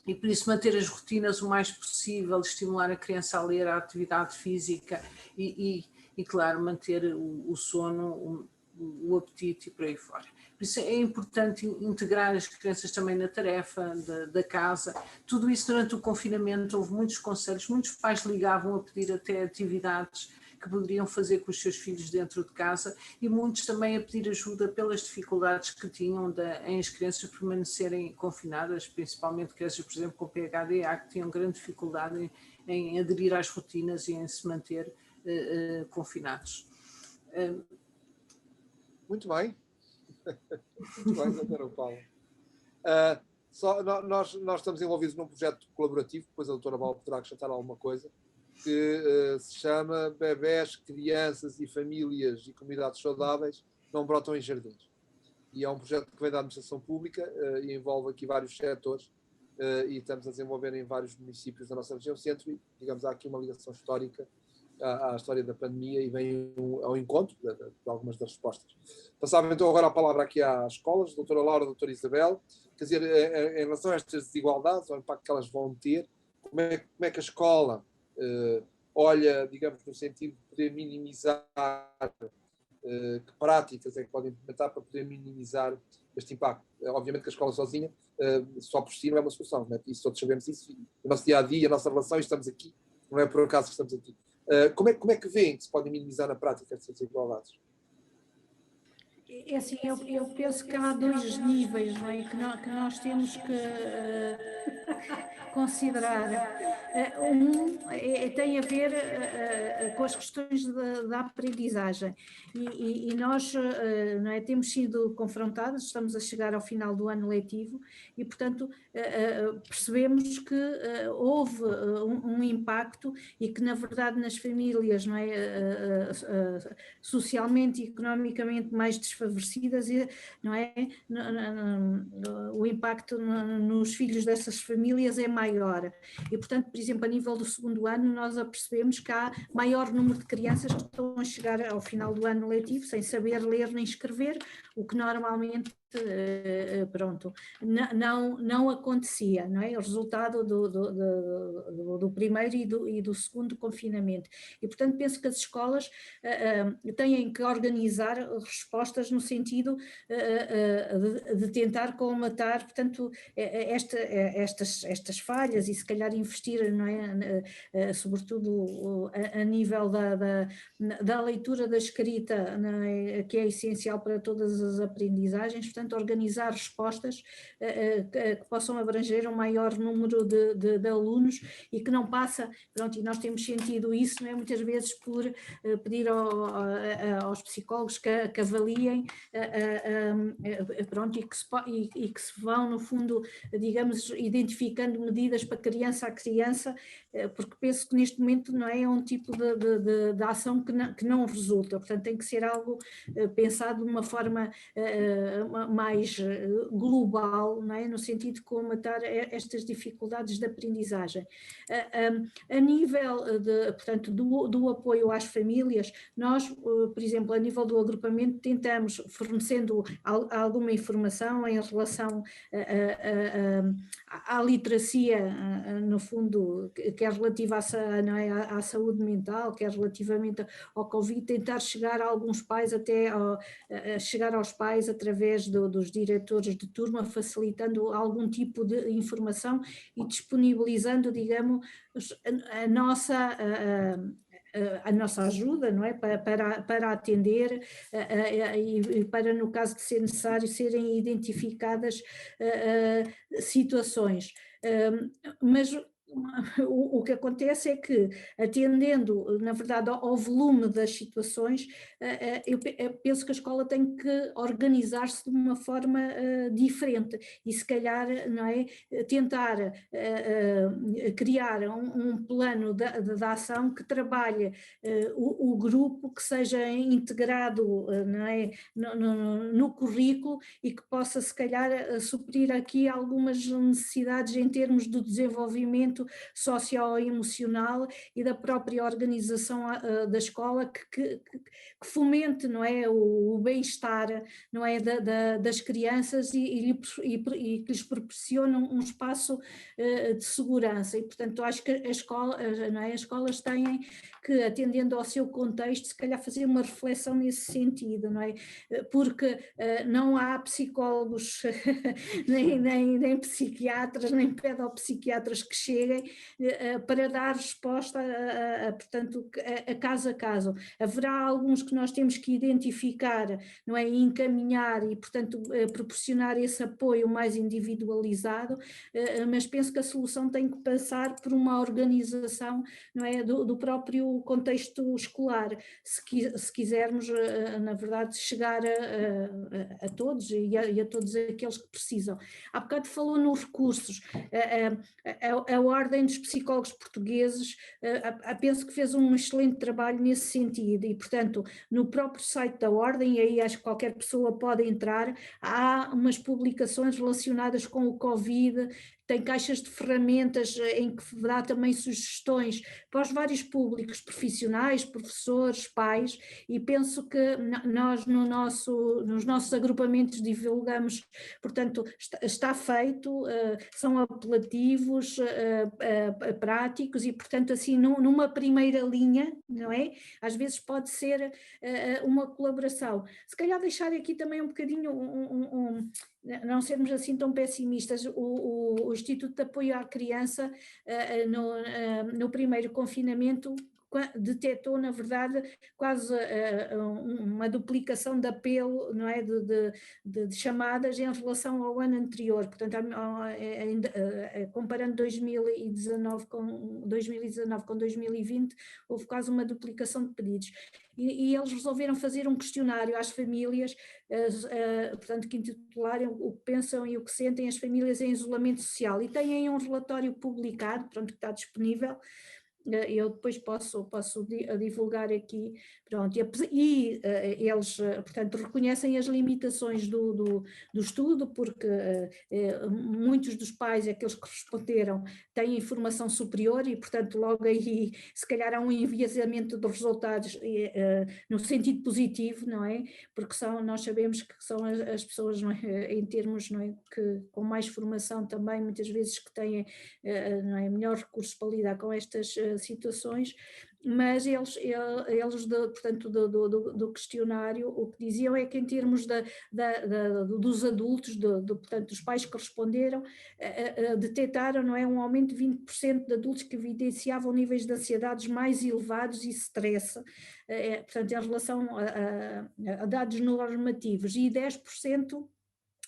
E por isso manter as rotinas o mais possível, estimular a criança a ler, a atividade física e claro, manter o sono, o apetite e por aí fora. Por isso é importante integrar as crianças também na tarefa da casa. Tudo isso durante o confinamento, houve muitos conselhos, muitos pais ligavam a pedir até atividades que poderiam fazer com os seus filhos dentro de casa e muitos também a pedir ajuda pelas dificuldades que tinham em as crianças permanecerem confinadas, principalmente crianças, por exemplo, com PHDA, que tinham grande dificuldade em aderir às rotinas e em se manter confinados. Muito bem. Muito bem, doutora Paula. Nós estamos envolvidos num projeto colaborativo, depois a doutora Paula poderá acrescentar alguma coisa, que se chama Bebés, Crianças e Famílias e Comunidades Saudáveis Não Brotam em Jardins. E é um projeto que vem da administração pública e envolve aqui vários setores e estamos a desenvolver em vários municípios da nossa região centro e, digamos, há aqui uma ligação histórica à história da pandemia e vem ao encontro de algumas das respostas. Passava então agora a palavra aqui às escolas, doutora Laura, doutora Isabel, quer dizer, em relação a estas desigualdades, ao impacto que elas vão ter, como é que a escola olha, digamos, no sentido de poder minimizar que práticas é que podem implementar para poder minimizar este impacto. Obviamente que a escola sozinha, só por si, não é uma solução, não é? Isso todos sabemos isso, o nosso dia-a-dia, a nossa relação, estamos aqui, não é por acaso que estamos aqui. Como é que veem que se podem minimizar na prática essas desigualdades? É assim, eu penso que há dois níveis, não é, que nós temos que considerar. Tem a ver com as questões da aprendizagem e nós não é, temos sido confrontados, estamos a chegar ao final do ano letivo e, portanto, percebemos que houve um impacto e que, na verdade, nas famílias, não é, socialmente e economicamente mais desfavorecidas, não é, o impacto nos filhos dessas famílias é maior e, portanto, por exemplo, a nível do segundo ano nós apercebemos que há maior número de crianças que estão a chegar ao final do ano letivo sem saber ler nem escrever, o que normalmente pronto, não acontecia, não é? O resultado do primeiro e do segundo confinamento. E, portanto, penso que as escolas têm que organizar respostas no sentido de tentar colmatar, portanto, estas falhas e se calhar investir, não é? Sobretudo a nível da leitura da escrita, não é? Que é essencial para todas as aprendizagens, portanto, organizar respostas que possam abranger um maior número de alunos e que não passa, pronto, e nós temos sentido isso, não é? Muitas vezes por pedir aos psicólogos que avaliem, pronto, e que se vão, no fundo, digamos, identificando medidas para criança a criança, porque penso que neste momento não é um tipo de ação que não resulta, portanto tem que ser algo pensado de uma forma mais global, não é? No sentido de colmatar estas dificuldades de aprendizagem. A nível, portanto, do apoio às famílias, nós, por exemplo, a nível do agrupamento, tentamos, fornecendo alguma informação em relação à literacia, no fundo, que é relativa à saúde mental, que é relativamente ao Covid, tentar chegar a alguns pais, até chegar aos pais através dos diretores de turma, facilitando algum tipo de informação e disponibilizando, digamos, a nossa ajuda, não é? Para atender e para, no caso de ser necessário, serem identificadas situações. Mas o que acontece é que, atendendo, na verdade, ao volume das situações, eu penso que a escola tem que organizar-se de uma forma diferente e, se calhar, não é, tentar criar um plano de ação que trabalhe o grupo, que seja integrado, não é, no currículo e que possa, se calhar, suprir aqui algumas necessidades em termos do desenvolvimento socioemocional e da própria organização da escola, que fomente, não é, o bem-estar, não é, das crianças e que lhes proporcione um espaço de segurança. E, portanto, acho que a escola, não é, as escolas têm que, atendendo ao seu contexto, se calhar fazer uma reflexão nesse sentido, não é? Porque não há psicólogos, nem psiquiatras, nem pedopsiquiatras que cheguem para dar resposta, portanto, a caso a caso. Haverá alguns que nós temos que identificar, não é, e encaminhar e, portanto, proporcionar esse apoio mais individualizado, mas penso que a solução tem que passar por uma organização, não é, do próprio contexto escolar, se quisermos, na verdade, chegar a todos e a todos aqueles que precisam. Há bocado falou nos recursos, a Ordem dos Psicólogos Portugueses penso que fez um excelente trabalho nesse sentido e, portanto, no próprio site da Ordem, e aí acho que qualquer pessoa pode entrar, há umas publicações relacionadas com o Covid, tem caixas de ferramentas em que dá também sugestões para os vários públicos, profissionais, professores, pais, e penso que nós nos nossos agrupamentos divulgamos, portanto, está feito, são apelativos, práticos e, portanto, assim, numa primeira linha, não é? Às vezes pode ser uma colaboração. Se calhar deixar aqui também um bocadinho, não sermos assim tão pessimistas, o Instituto de Apoio à Criança no primeiro confinamento detectou, na verdade, quase uma duplicação de apelo, não é, de chamadas em relação ao ano anterior, portanto, comparando 2019 com 2020, houve quase uma duplicação de pedidos. E eles resolveram fazer um questionário às famílias, portanto, que intitularem o que pensam e o que sentem as famílias em isolamento social, e têm aí um relatório publicado, pronto, que está disponível. Eu depois posso divulgar aqui, pronto, e eles, portanto, reconhecem as limitações do estudo, porque muitos dos pais, aqueles que responderam, têm informação superior e, portanto, logo aí, se calhar há um enviesamento dos resultados no sentido positivo, não é? Porque nós sabemos que são as pessoas, não é? Em termos, não é? Que com mais formação também, muitas vezes que têm, não é? Melhores recursos para lidar com estas situações, mas eles portanto, do questionário, o que diziam é que, em termos dos adultos, portanto, dos pais que responderam, detectaram, não é, um aumento de 20% de adultos que evidenciavam níveis de ansiedades mais elevados e stress, portanto, em relação a dados normativos, e 10%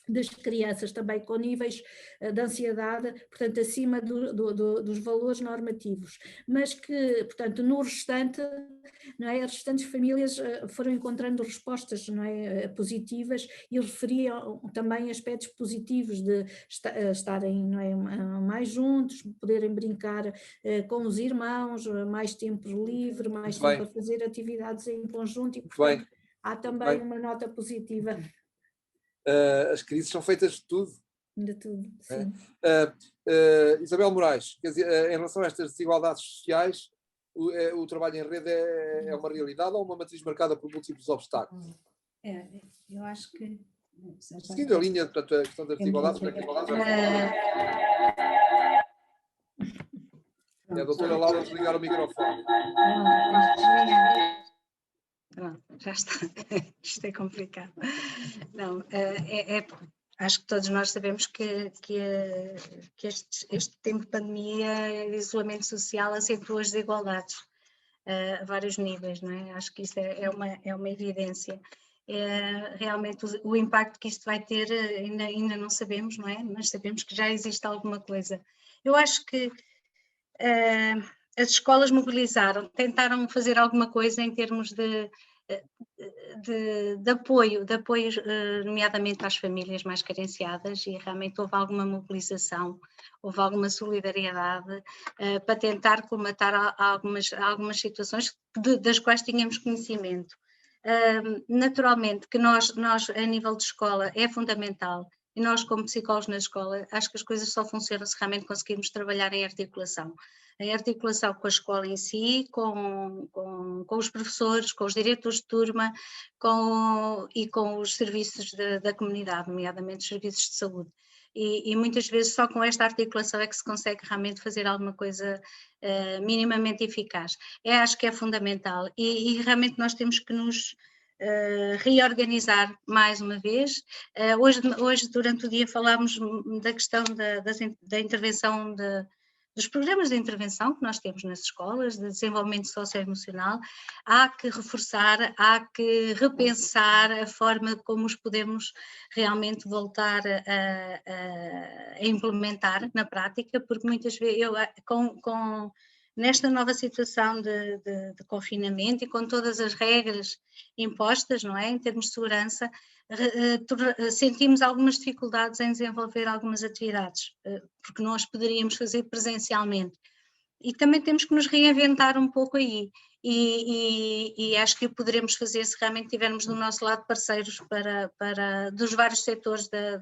das crianças também com níveis de ansiedade, portanto, acima dos valores normativos, mas que, portanto, no restante, não é, as restantes famílias foram encontrando respostas, não é, positivas, e referiam também aspectos positivos de estarem, não é, mais juntos, poderem brincar com os irmãos, mais tempo livre, mais tempo a fazer atividades em conjunto, e, portanto, há também uma nota positiva. As crises são feitas de tudo. De tudo, sim. Isabel Moraes, quer dizer, em relação a estas desigualdades sociais, o trabalho em rede é uma realidade ou uma matriz marcada por múltiplos obstáculos? Eu acho que... Seguindo a linha, portanto, a questão das desigualdades, a doutora Laura desligar o microfone. Pronto, já está. Isto é complicado. Não, acho que todos nós sabemos que este tempo de pandemia e de isolamento social acentuou as desigualdades a vários níveis, não é? Acho que isso é uma evidência. Realmente o impacto que isto vai ter ainda não sabemos, não é? Mas sabemos que já existe alguma coisa. Eu acho que as escolas mobilizaram, tentaram fazer alguma coisa em termos de apoio, nomeadamente às famílias mais carenciadas, e realmente houve alguma mobilização, houve alguma solidariedade para tentar colmatar algumas situações das quais tínhamos conhecimento. Naturalmente que nós a nível de escola é fundamental, e nós como psicólogos na escola, acho que as coisas só funcionam se realmente conseguirmos trabalhar em articulação com a escola em si, com os professores, com os diretores de turma e com os serviços da comunidade, nomeadamente os serviços de saúde. E muitas vezes só com esta articulação é que se consegue realmente fazer alguma coisa minimamente eficaz. Acho que é fundamental e realmente nós temos que nos reorganizar mais uma vez. Hoje, durante o dia, falámos da questão da intervenção dos programas de intervenção que nós temos nas escolas, de desenvolvimento socioemocional. Há que reforçar, há que repensar a forma como os podemos realmente voltar a implementar na prática, porque muitas vezes, nesta nova situação de confinamento e com todas as regras impostas, não é, em termos de segurança, sentimos algumas dificuldades em desenvolver algumas atividades, porque nós poderíamos fazer presencialmente. E também temos que nos reinventar um pouco aí. E acho que o poderemos fazer se realmente tivermos do nosso lado parceiros dos vários setores da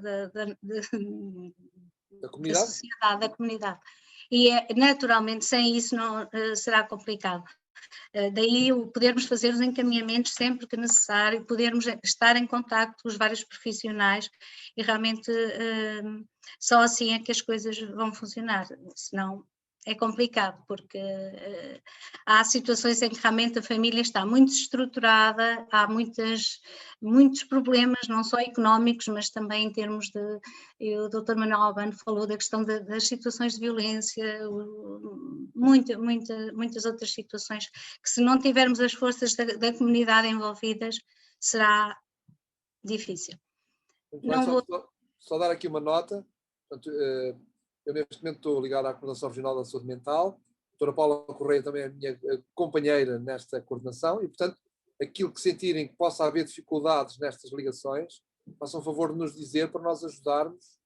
sociedade, da comunidade. E naturalmente sem isso não será complicado. Daí o podermos fazer os encaminhamentos sempre que necessário, podermos estar em contacto com os vários profissionais e realmente só assim é que as coisas vão funcionar, senão é complicado, porque há situações em que realmente a família está muito desestruturada, há muitos problemas, não só económicos, mas também em termos o Dr. Manuel Albano falou da questão das situações de violência, muitas outras situações, que se não tivermos as forças da comunidade envolvidas, será difícil. Só dar aqui uma nota. Portanto, eu neste momento estou ligado à Coordenação Regional da Saúde Mental, a doutora Paula Correia também é a minha companheira nesta coordenação e, portanto, aquilo que sentirem que possa haver dificuldades nestas ligações, façam favor de nos dizer para nós ajudarmos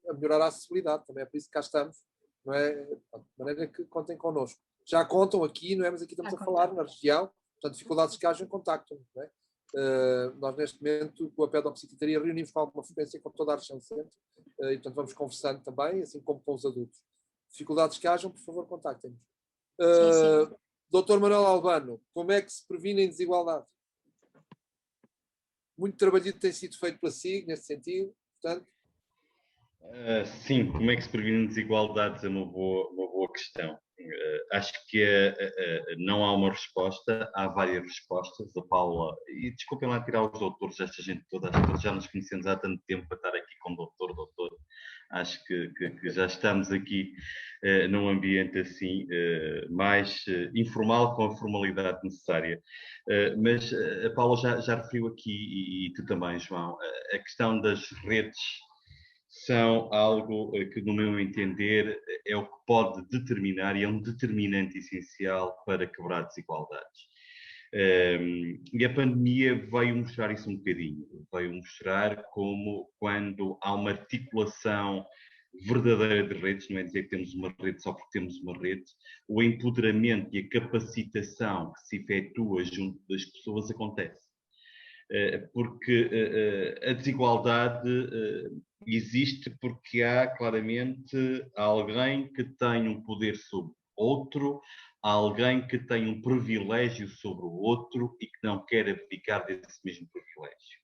a melhorar a acessibilidade, também é por isso que cá estamos, não é? De maneira que contem connosco. Já contam aqui, não é? Mas aqui estamos a falar na região, portanto, dificuldades que hajam, contactam-nos, não é? Nós neste momento com a pedopsiquiatria reunimos com alguma frequência com toda a região centro e portanto vamos conversando também, assim como com os adultos. Dificuldades que hajam, por favor, contactem-nos. Dr. Manuel Albano, como é que se previne a desigualdade? Muito trabalho tem sido feito pela SIG neste sentido, portanto. Sim, como é que se previne desigualdades é uma boa questão. Acho que não há uma resposta, há várias respostas. A Paula, e desculpem lá tirar os doutores, esta gente toda, acho que já nos conhecemos há tanto tempo para estar aqui com doutor. Acho que já estamos aqui num ambiente assim mais informal, com a formalidade necessária. Mas a Paula já referiu aqui, e tu também, João, a questão das redes são algo que, no meu entender, é o que pode determinar e é um determinante essencial para quebrar desigualdades. E a pandemia veio mostrar isso um bocadinho, veio mostrar como quando há uma articulação verdadeira de redes, não é dizer que temos uma rede só porque temos uma rede, o empoderamento e a capacitação que se efetua junto das pessoas acontece. Porque a desigualdade existe porque há claramente alguém que tem um poder sobre outro, alguém que tem um privilégio sobre o outro e que não quer abdicar desse mesmo privilégio.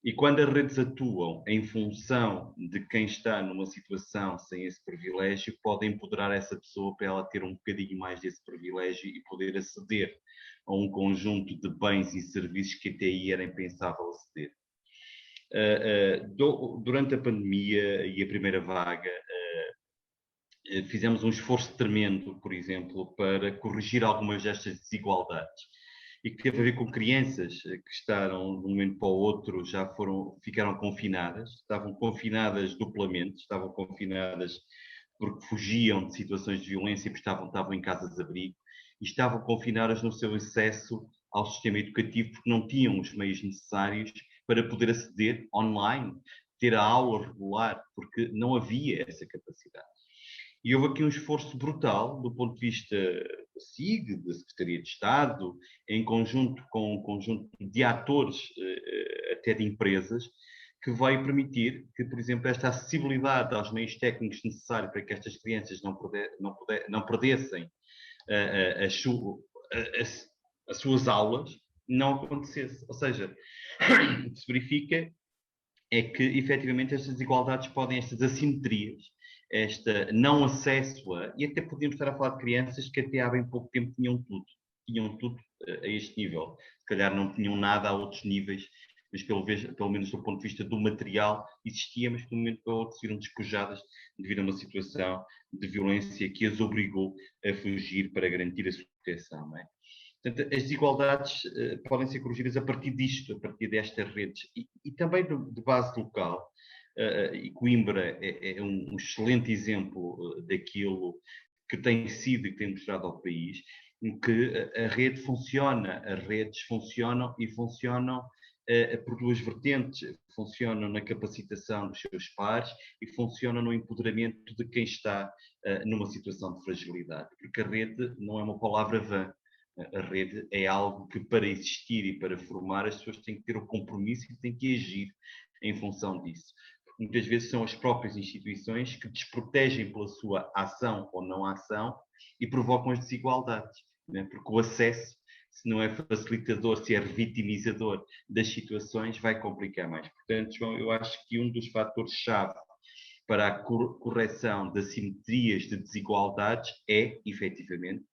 E quando as redes atuam em função de quem está numa situação sem esse privilégio, podem empoderar essa pessoa para ela ter um bocadinho mais desse privilégio e poder aceder a um conjunto de bens e serviços que até aí era impensável aceder. Durante a pandemia e a primeira vaga, fizemos um esforço tremendo, por exemplo, para corrigir algumas destas desigualdades. E que teve a ver com crianças que estavam de um momento para o outro, ficaram confinadas, estavam confinadas duplamente, estavam confinadas porque fugiam de situações de violência, porque estavam em casas de abrigo e estavam confinadas no seu acesso ao sistema educativo porque não tinham os meios necessários para poder aceder online, ter a aula regular, porque não havia essa capacidade. E houve aqui um esforço brutal do ponto de vista da SIG, da Secretaria de Estado, em conjunto com um conjunto de atores, até de empresas, que vai permitir que, por exemplo, esta acessibilidade aos meios técnicos necessários para que estas crianças não perdessem as suas aulas, não acontecesse. Ou seja, o que se verifica é que, efetivamente, estas desigualdades estas assimetrias, este não acesso e até podíamos estar a falar de crianças que até há bem pouco tempo tinham tudo a este nível. Se calhar não tinham nada a outros níveis, mas pelo menos do ponto de vista do material existia, mas no momento que outros viram despojadas devido a uma situação de violência que as obrigou a fugir para garantir a sua proteção, não é? Portanto, as desigualdades podem ser corrigidas a partir disto, a partir destas redes. E também de base local, e Coimbra é um excelente exemplo daquilo que tem sido e que tem mostrado ao país, em que a rede funciona, as redes funcionam e funcionam por duas vertentes. Funcionam na capacitação dos seus pares e funcionam no empoderamento de quem está numa situação de fragilidade. Porque a rede não é uma palavra vã. A rede é algo que, para existir e para formar, as pessoas têm que ter o compromisso e têm que agir em função disso. Porque muitas vezes são as próprias instituições que desprotegem pela sua ação ou não ação e provocam as desigualdades, né? Porque o acesso, se não é facilitador, se é revitimizador das situações, vai complicar mais. Portanto, João, eu acho que um dos fatores-chave para a correção das assimetrias de desigualdades é, efetivamente,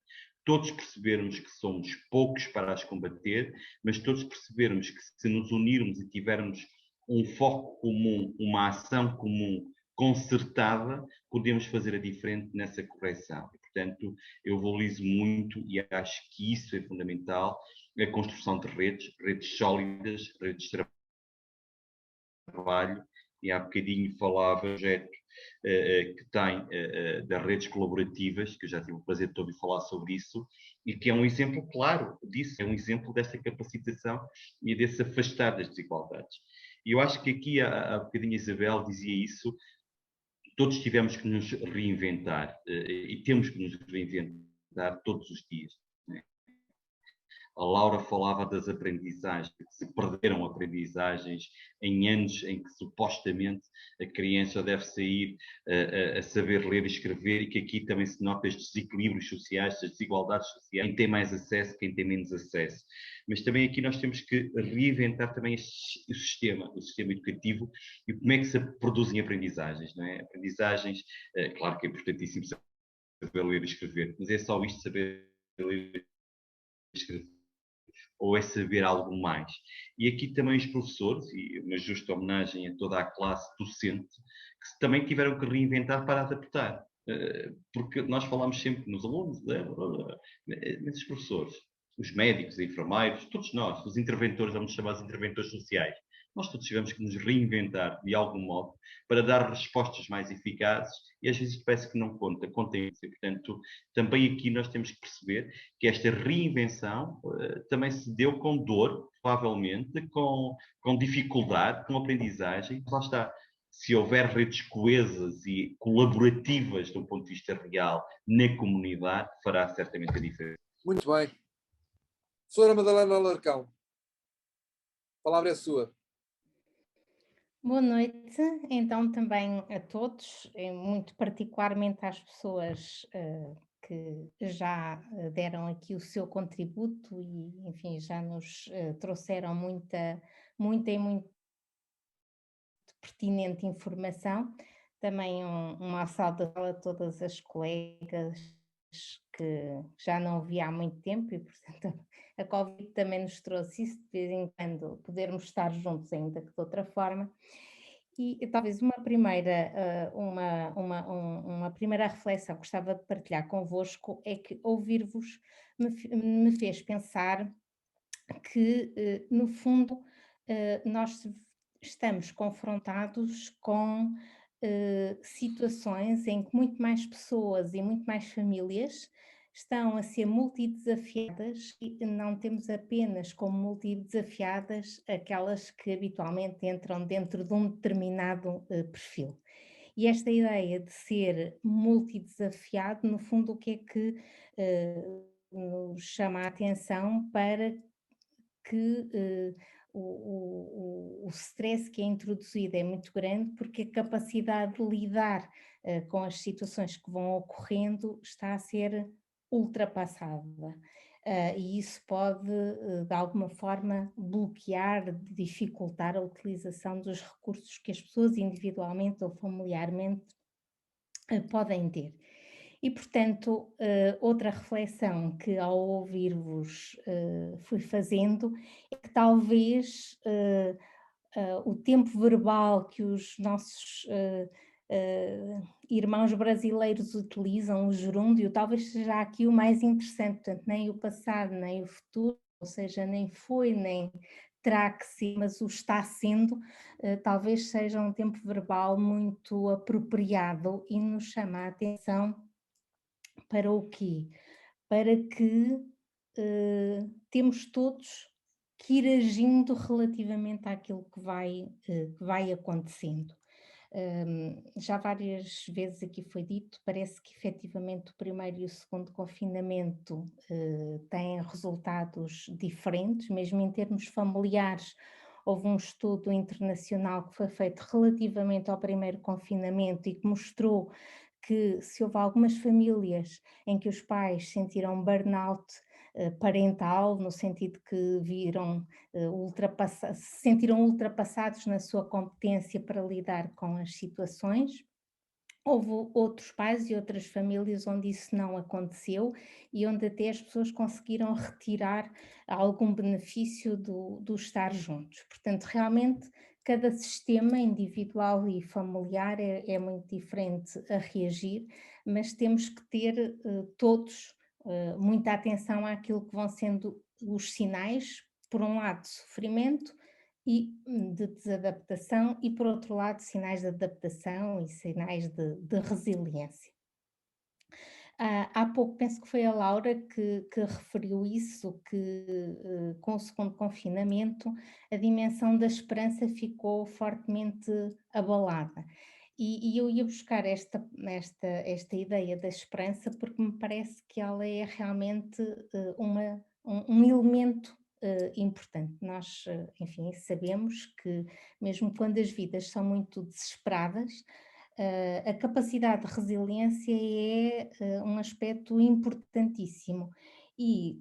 todos percebermos que somos poucos para as combater, mas todos percebermos que se nos unirmos e tivermos um foco comum, uma ação comum concertada, podemos fazer a diferença nessa correção. E, portanto, eu valorizo muito e acho que isso é fundamental, a construção de redes sólidas, redes de trabalho, e há bocadinho falava do projeto que tem das redes colaborativas, que eu já tive o prazer de ouvir falar sobre isso, e que é um exemplo claro disso, é um exemplo desta capacitação e desse afastar das desigualdades. E eu acho que aqui, há bocadinho a Isabel dizia isso, todos tivemos que nos reinventar, e temos que nos reinventar todos os dias. A Laura falava das aprendizagens, que se perderam aprendizagens em anos em que supostamente a criança deve sair a saber ler e escrever, e que aqui também se nota estes desequilíbrios sociais, estas desigualdades sociais, quem tem mais acesso, quem tem menos acesso. Mas também aqui nós temos que reinventar também o sistema educativo e como é que se produzem aprendizagens, não é? Aprendizagens, claro que é importantíssimo saber ler e escrever, mas é só isto, saber ler e escrever, ou é saber algo mais? E aqui também os professores, e uma justa homenagem a toda a classe docente, que também tiveram que reinventar para adaptar. Porque nós falamos sempre nos alunos, mas os professores, os médicos, os enfermeiros, todos nós, os interventores, vamos chamar de interventores sociais, nós todos tivemos que nos reinventar de algum modo para dar respostas mais eficazes e às vezes parece que não conta isso. E, portanto, também aqui nós temos que perceber que esta reinvenção também se deu com dor, provavelmente, com dificuldade, com aprendizagem. Lá está. Se houver redes coesas e colaborativas do ponto de vista real na comunidade, fará certamente a diferença. Muito bem. Professora Madalena Alarcão, a palavra é sua. Boa noite, então também a todos, e muito particularmente às pessoas que já deram aqui o seu contributo e, enfim, já nos trouxeram muita e muito pertinente informação. Também uma saudação a todas as colegas que já não vi há muito tempo e, portanto, a Covid também nos trouxe isso, de vez em quando podermos estar juntos ainda que de outra forma. E talvez uma primeira reflexão que gostava de partilhar convosco é que ouvir-vos me fez pensar que, no fundo, nós estamos confrontados com situações em que muito mais pessoas e muito mais famílias estão a ser multidesafiadas e não temos apenas como multidesafiadas aquelas que habitualmente entram dentro de um determinado perfil. E esta ideia de ser multidesafiado, no fundo, o que é que nos chama a atenção para que o stress que é introduzido é muito grande, porque a capacidade de lidar com as situações que vão ocorrendo está a ser ultrapassada. E isso pode, de alguma forma, bloquear, dificultar a utilização dos recursos que as pessoas individualmente ou familiarmente podem ter. E, portanto, outra reflexão que ao ouvir-vos fui fazendo é que talvez o tempo verbal que os nossos irmãos brasileiros utilizam, o gerúndio, talvez seja aqui o mais interessante, portanto, nem o passado, nem o futuro, ou seja, nem foi, nem terá que ser, mas o está sendo, talvez seja um tempo verbal muito apropriado e nos chama a atenção para o quê? Para que temos todos que ir agindo relativamente àquilo que vai acontecendo. Já várias vezes aqui foi dito, parece que efetivamente o primeiro e o segundo confinamento têm resultados diferentes, mesmo em termos familiares. Houve um estudo internacional que foi feito relativamente ao primeiro confinamento e que mostrou que se houve algumas famílias em que os pais sentiram burnout parental, no sentido que se sentiram ultrapassados na sua competência para lidar com as situações. Houve outros pais e outras famílias onde isso não aconteceu e onde até as pessoas conseguiram retirar algum benefício do estar juntos. Portanto, realmente, cada sistema individual e familiar é muito diferente a reagir, mas temos que ter todos muita atenção àquilo que vão sendo os sinais, por um lado, de sofrimento e de desadaptação, e por outro lado, sinais de adaptação e sinais de resiliência. Há pouco, penso que foi a Laura que referiu isso, que com o segundo confinamento a dimensão da esperança ficou fortemente abalada. E eu ia buscar esta ideia da esperança porque me parece que ela é realmente um elemento importante. Nós, enfim, sabemos que mesmo quando as vidas são muito desesperadas, a capacidade de resiliência é um aspecto importantíssimo. E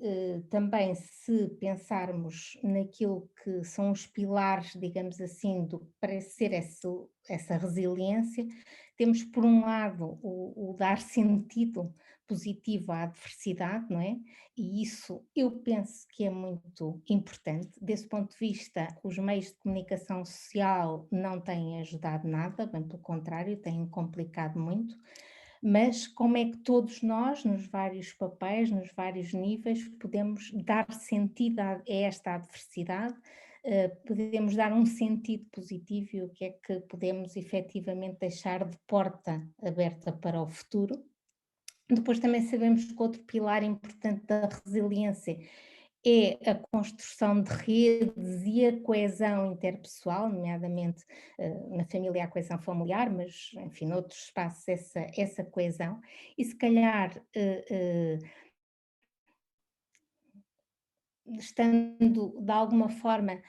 também, se pensarmos naquilo que são os pilares, digamos assim, do que parece ser essa resiliência, temos por um lado o dar sentido positivo à adversidade, não é? E isso eu penso que é muito importante. Desse ponto de vista, os meios de comunicação social não têm ajudado nada, bem pelo contrário, têm complicado muito. Mas como é que todos nós, nos vários papéis, nos vários níveis, podemos dar sentido a esta adversidade, podemos dar um sentido positivo e o que é que podemos efetivamente deixar de porta aberta para o futuro. Depois também sabemos que outro pilar importante da resiliência é a construção de redes e a coesão interpessoal, nomeadamente na família a coesão familiar, mas enfim, noutros espaços essa coesão, e se calhar estando de alguma forma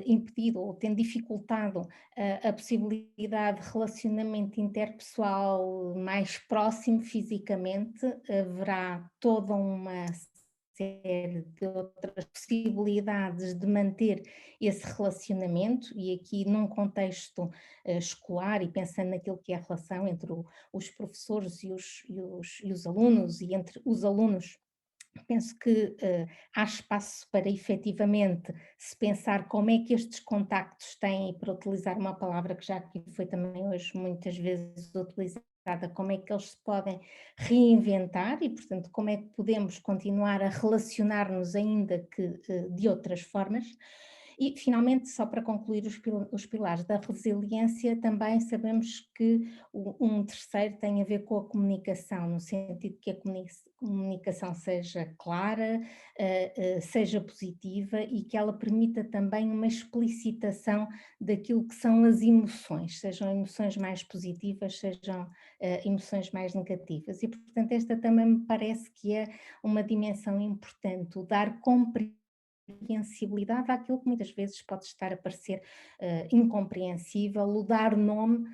impedido ou tendo dificultado a possibilidade de relacionamento interpessoal mais próximo fisicamente, haverá toda uma série de outras possibilidades de manter esse relacionamento, e aqui num contexto escolar e pensando naquilo que é a relação entre os professores e os alunos, e entre os alunos, penso que há espaço para efetivamente se pensar como é que estes contactos têm, e para utilizar uma palavra que já aqui foi também hoje muitas vezes utilizada, como é que eles se podem reinventar e, portanto, como é que podemos continuar a relacionar-nos ainda que de outras formas. E, finalmente, só para concluir os pilares da resiliência, também sabemos que um terceiro tem a ver com a comunicação, no sentido que a comunicação seja clara, seja positiva e que ela permita também uma explicitação daquilo que são as emoções, sejam emoções mais positivas, sejam emoções mais negativas. E, portanto, esta também me parece que é uma dimensão importante, o dar compreensibilidade àquilo que muitas vezes pode estar a parecer incompreensível, o dar nome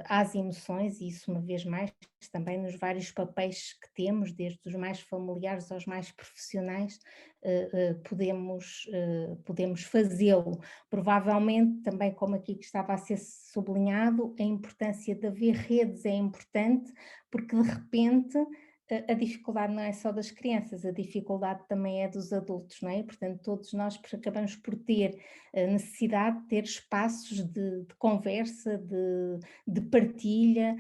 às emoções, e isso uma vez mais também nos vários papéis que temos, desde os mais familiares aos mais profissionais, podemos fazê-lo. Provavelmente também, como aqui que estava a ser sublinhado, a importância de haver redes é importante, porque de repente a dificuldade não é só das crianças, a dificuldade também é dos adultos, não é? Portanto, todos nós acabamos por ter a necessidade de ter espaços de conversa, de partilha,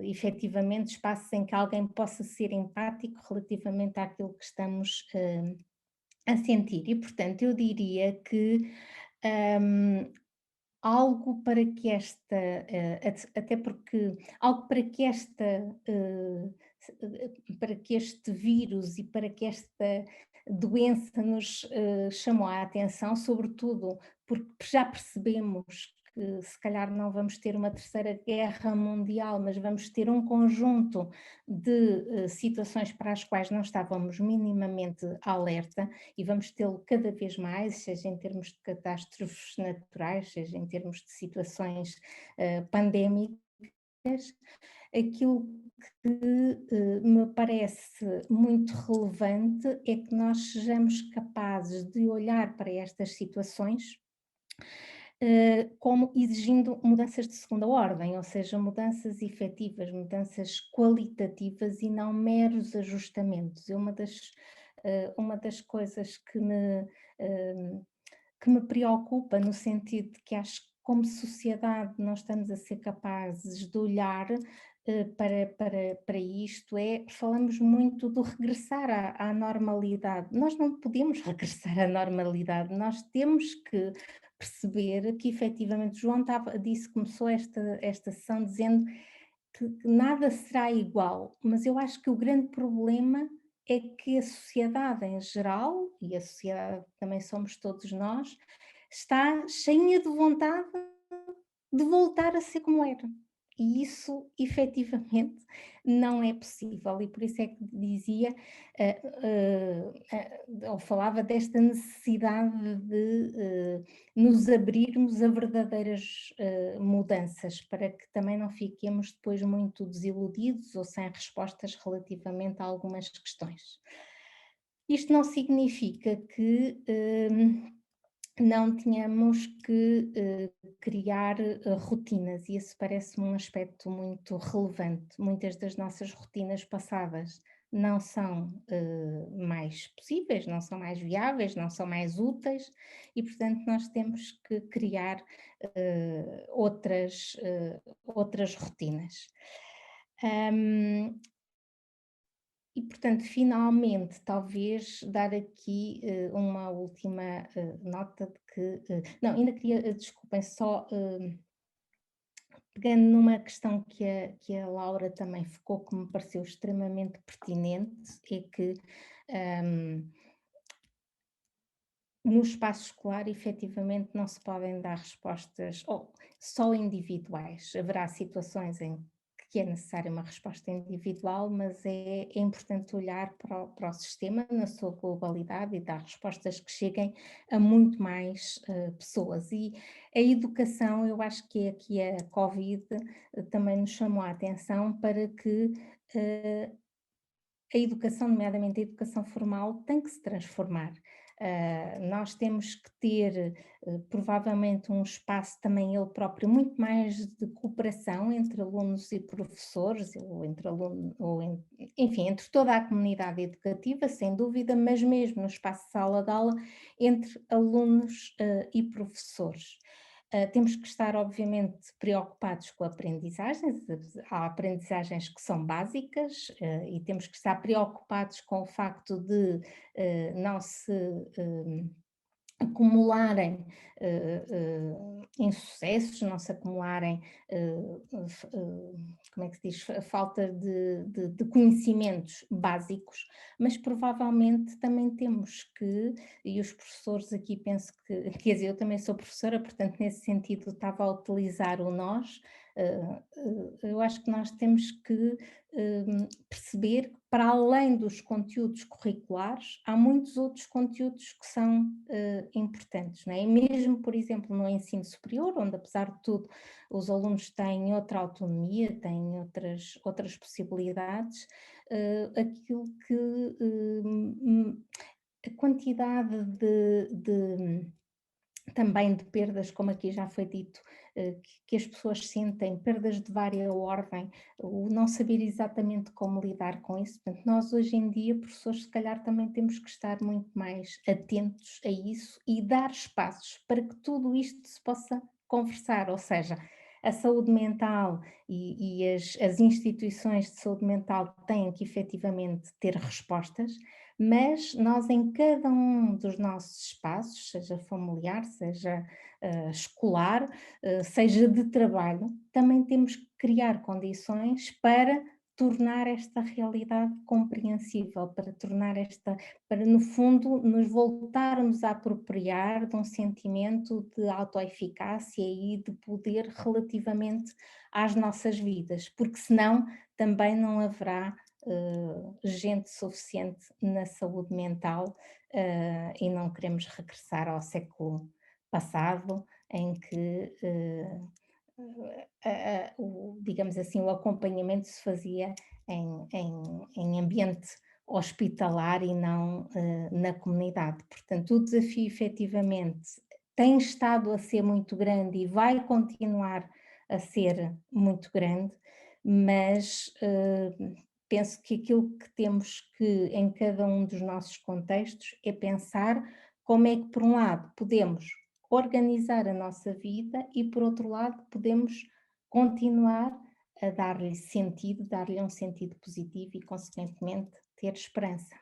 efetivamente espaços em que alguém possa ser empático relativamente àquilo que estamos a sentir. E, portanto, eu diria que algo para que esta, até porque, algo para que para que este vírus e para que esta doença nos chamou a atenção, sobretudo porque já percebemos que se calhar não vamos ter uma terceira guerra mundial, mas vamos ter um conjunto de situações para as quais não estávamos minimamente alerta e vamos tê-lo cada vez mais, seja em termos de catástrofes naturais, seja em termos de situações pandémicas. Aquilo que me parece muito relevante é que nós sejamos capazes de olhar para estas situações como exigindo mudanças de segunda ordem, ou seja, mudanças efetivas, mudanças qualitativas e não meros ajustamentos. Uma das coisas que me preocupa, no sentido de que acho que como sociedade nós estamos a ser capazes de olhar para isto, falamos muito do regressar à normalidade. Nós não podemos regressar à normalidade, nós temos que perceber que efetivamente João começou esta sessão dizendo que nada será igual, mas eu acho que o grande problema é que a sociedade em geral, e a sociedade também somos todos nós, está cheia de vontade de voltar a ser como era. E isso, efetivamente, não é possível. E por isso é que dizia, ou falava desta necessidade de nos abrirmos a verdadeiras mudanças, para que também não fiquemos depois muito desiludidos ou sem respostas relativamente a algumas questões. Isto não significa que não tínhamos que criar rotinas, e isso parece-me um aspecto muito relevante. Muitas das nossas rotinas passadas não são mais possíveis, não são mais viáveis, não são mais úteis, e portanto nós temos que criar outras rotinas. E, portanto, finalmente, talvez dar aqui uma última nota de que... não, ainda queria, desculpem, só pegando numa questão que a Laura também focou, que me pareceu extremamente pertinente, é que no espaço escolar, efetivamente, não se podem dar respostas só individuais. Haverá situações em que é necessária uma resposta individual, mas é importante olhar para o sistema na sua globalidade e dar respostas que cheguem a muito mais pessoas. E a educação, eu acho que aqui a Covid também nos chamou a atenção para que a educação, nomeadamente a educação formal, tem que se transformar. Nós temos que ter provavelmente um espaço também ele próprio muito mais de cooperação entre alunos e professores, ou entre alunos, enfim, entre toda a comunidade educativa, sem dúvida, mas mesmo no espaço de sala de aula, entre alunos e professores. Temos que estar, obviamente, preocupados com aprendizagens. Há aprendizagens que são básicas e temos que estar preocupados com o facto de não se acumularem insucessos, não se acumularem, como é que se diz, falta de conhecimentos básicos, mas provavelmente também temos que, e os professores aqui penso que, quer dizer, eu também sou professora, portanto nesse sentido estava a utilizar o nós, eu acho que nós temos que perceber que para além dos conteúdos curriculares, há muitos outros conteúdos que são importantes, não é? E mesmo, por exemplo, no ensino superior, onde apesar de tudo os alunos têm outra autonomia, têm outras possibilidades, aquilo que a quantidade também de perdas, como aqui já foi dito, que as pessoas sentem, perdas de várias ordem, o não saber exatamente como lidar com isso. Portanto, nós hoje em dia, professores, se calhar também temos que estar muito mais atentos a isso e dar espaços para que tudo isto se possa conversar, ou seja, a saúde mental e as instituições de saúde mental têm que efetivamente ter respostas, mas nós em cada um dos nossos espaços, seja familiar, seja escolar, seja de trabalho, também temos que criar condições para tornar esta realidade compreensível, para no fundo nos voltarmos a apropriar de um sentimento de autoeficácia e de poder relativamente às nossas vidas, porque senão também não haverá gente suficiente na saúde mental e não queremos regressar ao século passado em que digamos assim, o acompanhamento se fazia em ambiente hospitalar e não na comunidade. Portanto, o desafio efetivamente tem estado a ser muito grande e vai continuar a ser muito grande, mas penso que aquilo que temos que, em cada um dos nossos contextos, é pensar como é que, por um lado, podemos organizar a nossa vida e, por outro lado, podemos continuar a dar-lhe sentido, dar-lhe um sentido positivo e, consequentemente, ter esperança.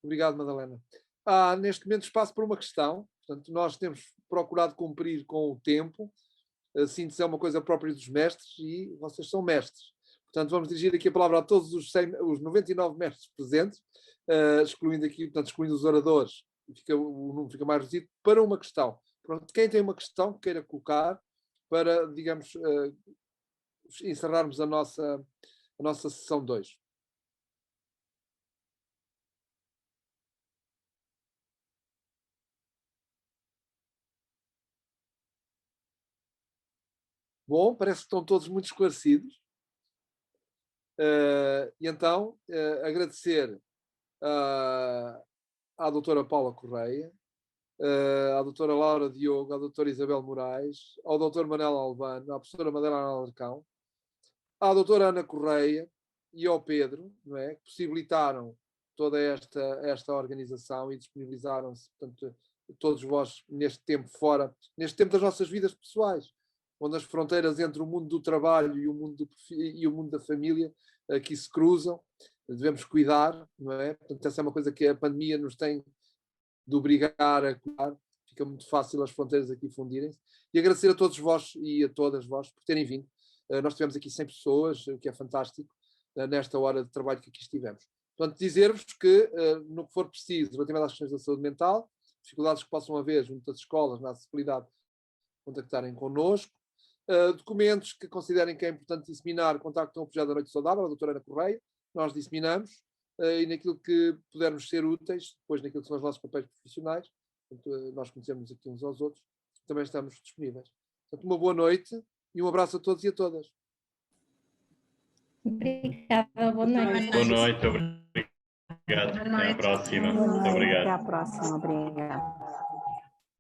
Obrigado, Madalena. Há neste momento espaço para uma questão, portanto, nós temos procurado cumprir com o tempo. A síntese é uma coisa própria dos mestres e vocês são mestres. Portanto, vamos dirigir aqui a palavra a todos os 99 mestres presentes, excluindo aqui, portanto, excluindo os oradores, o número fica mais reduzido, para uma questão. Pronto, quem tem uma questão que queira colocar para, digamos, encerrarmos a nossa sessão 2. Bom, parece que estão todos muito esclarecidos. E então, agradecer à doutora Paula Correia, à doutora Laura Diogo, à doutora Isabel Moraes, ao doutor Manel Albano, à professora Madalena Alarcão, à doutora Ana Correia e ao Pedro, não é, que possibilitaram toda esta organização e disponibilizaram-se, portanto, todos vós neste tempo neste tempo das nossas vidas pessoais, onde as fronteiras entre o mundo do trabalho e o mundo da família aqui se cruzam, devemos cuidar, não é? Portanto, essa é uma coisa que a pandemia nos tem de obrigar a cuidar, fica muito fácil as fronteiras aqui fundirem-se. E agradecer a todos vós e a todas vós por terem vindo. Nós tivemos aqui 100 pessoas, o que é fantástico, nesta hora de trabalho que aqui estivemos. Portanto, dizer-vos que, no que for preciso, relativamente às questões da saúde mental, dificuldades que possam haver junto às escolas, na acessibilidade, contactarem connosco. Documentos que considerem que é importante disseminar, contactam o Projeto da Noite Saudável, a doutora Ana Correia, nós disseminamos, e naquilo que pudermos ser úteis, depois naquilo que são os nossos papéis profissionais, portanto, nós conhecemos aqui uns aos outros, também estamos disponíveis. Portanto, uma boa noite e um abraço a todos e a todas. Obrigada, boa noite. Boa noite, obrigado. Até à próxima. Muito obrigado. Até à próxima, obrigada.